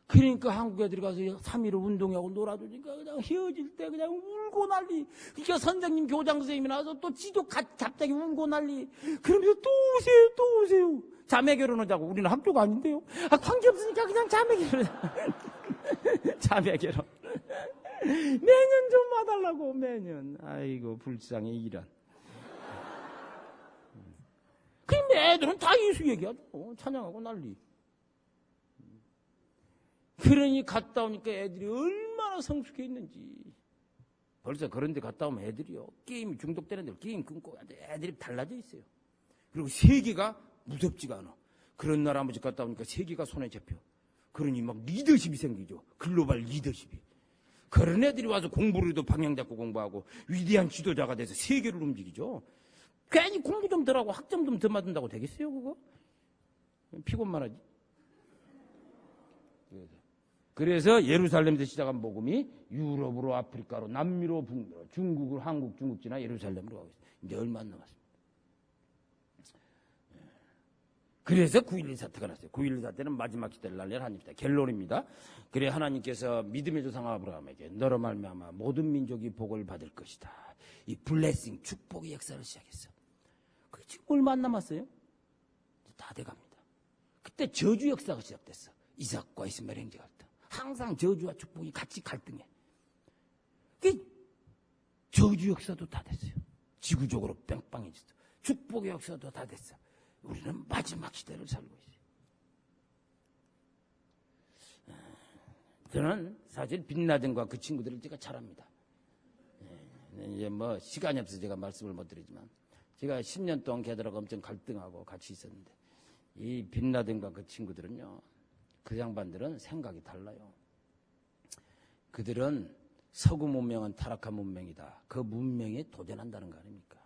그러니까 한국 애들이 가서 3일을 운동회하고 놀아주니까 그냥 헤어질 때 그냥 울고 난리. 그러니까 선생님, 교장 선생님이 나와서 또 지도 갑자기 울고 난리. 그러면서 또 오세요, 또 오세요. 자매 결혼하자고. 우리는 학교가 아닌데요. 관계없으니까 그냥 자매 결혼. 자매 결혼. 매년 좀 와달라고, 매년. 아이고, 불쌍해, 이란. 애들은 다 예수 얘기하죠. 찬양하고 난리. 그러니 갔다 오니까 애들이 얼마나 성숙해 있는지. 벌써 그런 데 갔다 오면 애들이요. 게임 중독되는 애들 게임 끊고 애들이 달라져 있어요. 그리고 세계가 무섭지가 않아. 그런 나라 한 번씩 갔다 오니까 세계가 손에 잡혀. 그러니 막 리더십이 생기죠. 글로벌 리더십이. 그런 애들이 와서 공부를 해도 방향 잡고 공부하고 위대한 지도자가 돼서 세계를 움직이죠. 괜히 공부 좀 덜 하고 학점 좀 더 맞는다고 되겠어요, 그거? 피곤만 하지. 그래서 예루살렘에서 시작한 복음이 유럽으로, 아프리카로, 남미로, 북미로, 중국으로, 한국, 중국지나 예루살렘으로 가고 있어요. 이제 얼마 안 남았습니다. 그래서 9.11 사태가 났어요. 9.11 사태는 마지막 시대를 날릴 하나님이다. 결론입니다. 그래 하나님께서 믿음의 조상 아브라함에게 너로 말미암아 모든 민족이 복을 받을 것이다. 이 블레싱, 축복의 역사를 시작했어. 그 지금 얼마 안 남았어요? 다 돼갑니다. 그때 저주 역사가 시작됐어. 이삭과 이스마엘 형제 갈등. 항상 저주와 축복이 같이 갈등해. 그 저주 역사도 다 됐어요. 지구적으로 뺑빵해졌어. 축복의 역사도 다 됐어. 우리는 마지막 시대를 살고 있어요. 저는 사실 빈라덴과 그 친구들을 제가 잘 압니다. 이제 뭐 시간이 없어서 제가 말씀을 못 드리지만 제가 10년 동안 걔들하고 엄청 갈등하고 같이 있었는데 이 빈라덴과 그 친구들은요, 그 양반들은 생각이 달라요. 그들은 서구 문명은 타락한 문명이다. 그 문명에 도전한다는 거 아닙니까?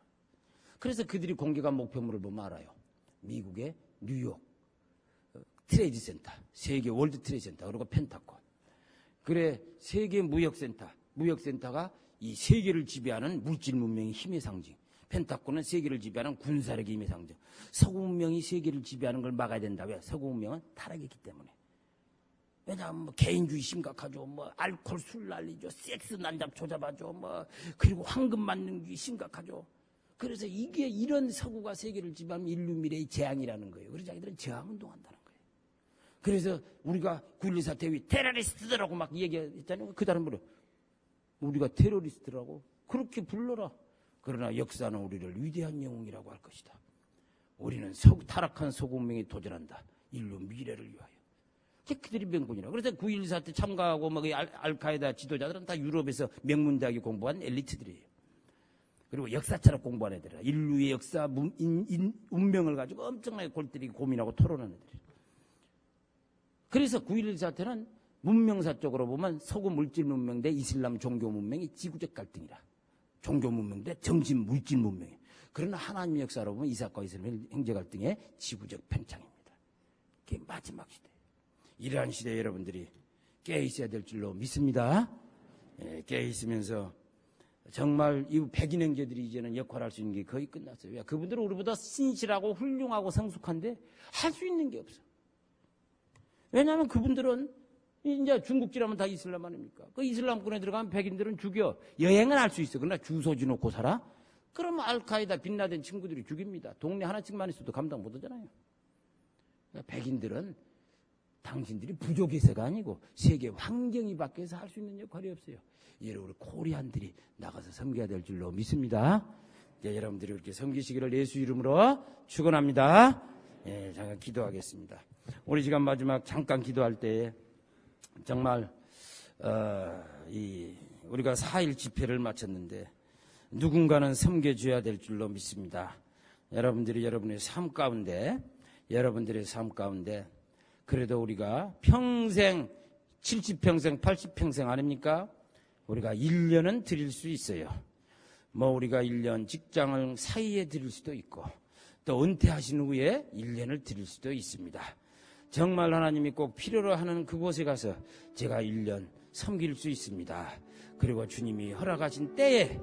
그래서 그들이 공개한 목표물을 보면 알아요. 미국의 뉴욕 트레이드 센터, 세계 월드 트레이드 센터, 그리고 펜타곤. 그래 세계 무역센터가 이 세계를 지배하는 물질 문명의 힘의 상징. 펜타곤은 세계를 지배하는 군사력의 힘의 상징. 서구 문명이 세계를 지배하는 걸 막아야 된다. 왜? 서구 문명은 타락했기 때문에. 왜냐하면 뭐 개인주의 심각하죠. 뭐 알코올 술 난리죠. 섹스 난잡 조잡하죠. 뭐 그리고 황금 만능주의 심각하죠. 그래서 이게 이런 서구가 세계를 지배하면 인류 미래의 재앙이라는 거예요. 그래서 자기들은 저항운동한다는 거예요. 그래서 우리가 9.11 사태 위 테러리스트들하고 막 얘기했잖아요. 그 다른 분은 우리가 테러리스트라고 그렇게 불러라. 그러나 역사는 우리를 위대한 영웅이라고 할 것이다. 우리는 타락한 서구 문명에 도전한다. 인류 미래를 위하여. 그들이 명분이라. 그래서 9.11 사태 참가하고 막 알카에다 지도자들은 다 유럽에서 명문대학에 공부한 엘리트들이에요. 그리고 역사 철학 공부한 애들이라. 인류의 역사, 운명을 가지고 엄청나게 골때리고 고민하고 토론하는 애들이에요. 그래서 9.11 사태는 문명사적으로 보면 서구 물질 문명 대 이슬람 종교 문명이 지구적 갈등이라. 종교 문명 대 정신 물질 문명이에요. 그러나 하나님의 역사로 보면 이삭과 이스마엘 형제 갈등의 지구적 팽창입니다. 그게 마지막 시대. 이러한 시대에 여러분들이 깨어 있어야 될 줄로 믿습니다. 깨어 있으면서 정말 이 백인 형제들이 이제는 역할할 수 있는 게 거의 끝났어요. 그분들은 우리보다 신실하고 훌륭하고 성숙한데 할 수 있는 게 없어. 왜냐하면 그분들은 이제 중국지라면 다 이슬람 아닙니까? 그 이슬람권에 들어가면 백인들은 죽여. 여행은 할 수 있어. 그러나 주소지 놓고 살아? 그러면 알카에다 빈라덴 친구들이 죽입니다. 동네 하나씩만 있어도 감당 못 하잖아요. 그러니까 백인들은 당신들이 부족해서가 아니고 세계 환경이 바뀌어서 할 수 있는 역할이 없어요. 여러분 우리 코리안들이 나가서 섬겨야 될 줄로 믿습니다. 네, 여러분들이 이렇게 섬기시기를 예수 이름으로 축원합니다. 예, 잠깐 기도하겠습니다. 우리 시간 마지막 잠깐 기도할 때 정말 우리가 4일 집회를 마쳤는데 누군가는 섬겨줘야 될 줄로 믿습니다. 여러분들이 여러분들의 삶 가운데 그래도 우리가 평생 70평생 80평생 아닙니까? 우리가 1년은 드릴 수 있어요. 뭐 우리가 1년 직장을 사이에 드릴 수도 있고 또 은퇴하신 후에 1년을 드릴 수도 있습니다. 정말 하나님이 꼭 필요로 하는 그곳에 가서 제가 1년 섬길 수 있습니다. 그리고 주님이 허락하신 때에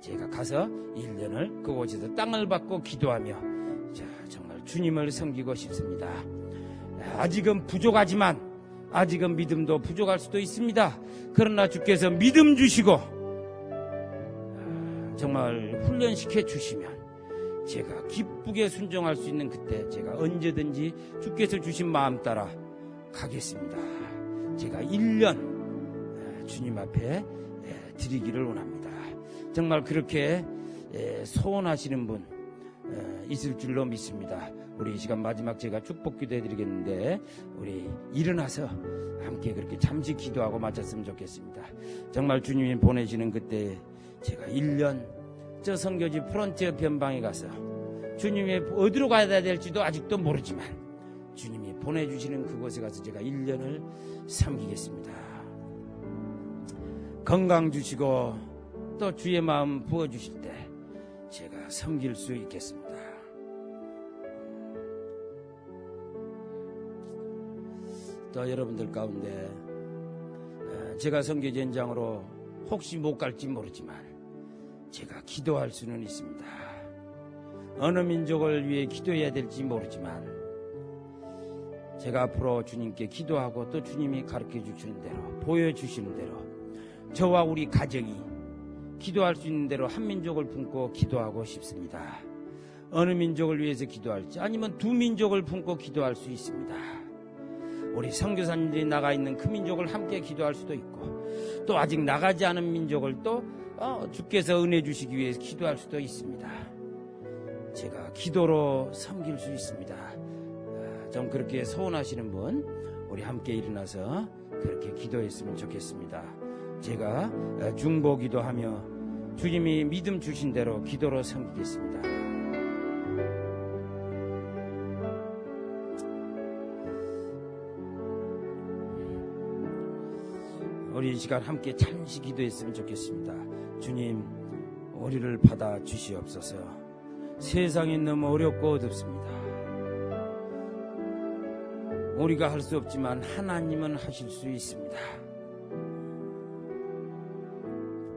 제가 가서 1년을 그곳에서 땅을 받고 기도하며 정말 주님을 섬기고 싶습니다. 아직은 부족하지만 아직은 믿음도 부족할 수도 있습니다. 그러나 주께서 믿음 주시고 정말 훈련시켜 주시면 제가 기쁘게 순종할 수 있는 그때 제가 언제든지 주께서 주신 마음 따라 가겠습니다. 제가 1년 주님 앞에 드리기를 원합니다. 정말 그렇게 소원하시는 분 있을 줄로 믿습니다. 우리 이 시간 마지막 제가 축복 기도해드리겠는데 우리 일어나서 함께 그렇게 잠시 기도하고 마쳤으면 좋겠습니다. 정말 주님이 보내시는 그때 제가 1년 저 선교지 프론티어 변방에 가서 주님이 어디로 가야 될지도 아직도 모르지만 주님이 보내주시는 그곳에 가서 제가 1년을 섬기겠습니다. 건강 주시고 또 주의 마음 부어주실 때 제가 섬길 수 있겠습니다. 또 여러분들 가운데 제가 선교지 현장으로 혹시 못 갈지 모르지만 제가 기도할 수는 있습니다. 어느 민족을 위해 기도해야 될지 모르지만 제가 앞으로 주님께 기도하고 또 주님이 가르쳐 주시는 대로 보여주시는 대로 저와 우리 가정이 기도할 수 있는 대로 한 민족을 품고 기도하고 싶습니다. 어느 민족을 위해서 기도할지 아니면 두 민족을 품고 기도할 수 있습니다. 우리 선교사님들이 나가 있는 그 민족을 함께 기도할 수도 있고 또 아직 나가지 않은 민족을 또 주께서 은혜 주시기 위해서 기도할 수도 있습니다. 제가 기도로 섬길 수 있습니다. 좀 그렇게 소원하시는 분 우리 함께 일어나서 그렇게 기도했으면 좋겠습니다. 제가 중보기도 하며 주님이 믿음 주신 대로 기도로 섬기겠습니다. 우리 이 시간 함께 잠시 기도했으면 좋겠습니다. 주님, 우리를 받아 주시옵소서. 세상이 너무 어렵고 어둡습니다. 우리가 할 수 없지만 하나님은 하실 수 있습니다.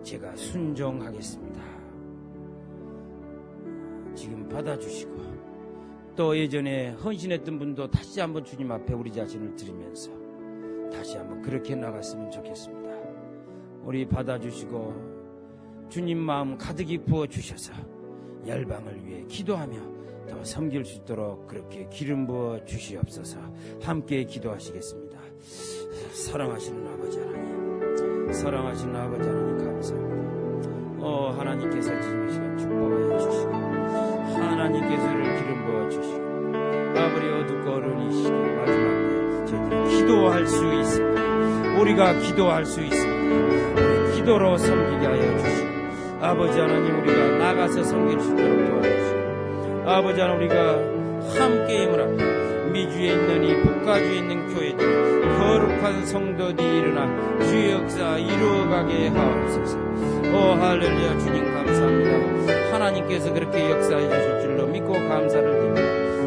제가 순종하겠습니다. 지금 받아주시고 또 예전에 헌신했던 분도 다시 한번 주님 앞에 우리 자신을 드리면서 다시 한번 그렇게 나갔으면 좋겠습니다. 우리 받아주시고 주님 마음 가득히 부어주셔서 열방을 위해 기도하며 더 섬길 수 있도록 그렇게 기름 부어 주시옵소서. 함께 기도하시겠습니다. 사랑하시는 아버지 하나님, 사랑하시는 아버지 하나님 감사합니다. 하나님께서 지금 이 시간 축복하여 주시고 하나님께서 를 기름 부어 주시고 아버지 어둡고 어려운 이 시간 마지막 때 저희들이 기도할 수 있습니다. 우리가 기도할 수 있습니다. 우리 기도로 섬기게 하여 주시고 아버지 하나님 우리가 나가서 섬길 수 있도록 도와주시고 아버지 하나님 우리가 함께 힘을 합니다. 미주에 있는 이 북가주에 있는 교회들 거룩한 성도들이 일어나 주의 역사 이루어가게 하옵소서. 할렐루야. 주님 감사합니다. 하나님께서 그렇게 역사해 주실 줄로 믿고 감사를 드립니다.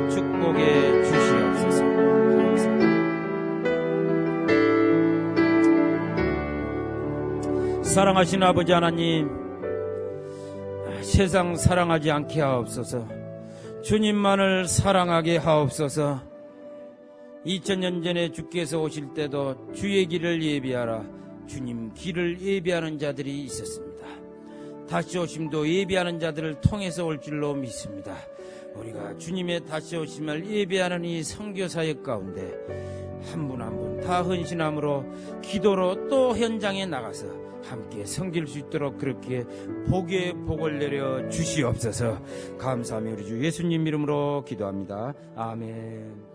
축복해 주시옵소서. 감사합니다. 사랑하신 아버지 하나님, 세상 사랑하지 않게 하옵소서. 주님만을 사랑하게 하옵소서. 2000년 전에 주께서 오실 때도 주의 길을 예비하라. 주님 길을 예비하는 자들이 있었습니다. 다시 오심도 예비하는 자들을 통해서 올 줄로 믿습니다. 우리가 주님의 다시 오심을 예비하는 이 선교사역 가운데 한 분 한 분 다 헌신함으로 기도로 또 현장에 나가서 함께 섬길 수 있도록 그렇게 복의 복을 내려 주시옵소서. 감사하며 우리 주 예수님 이름으로 기도합니다. 아멘.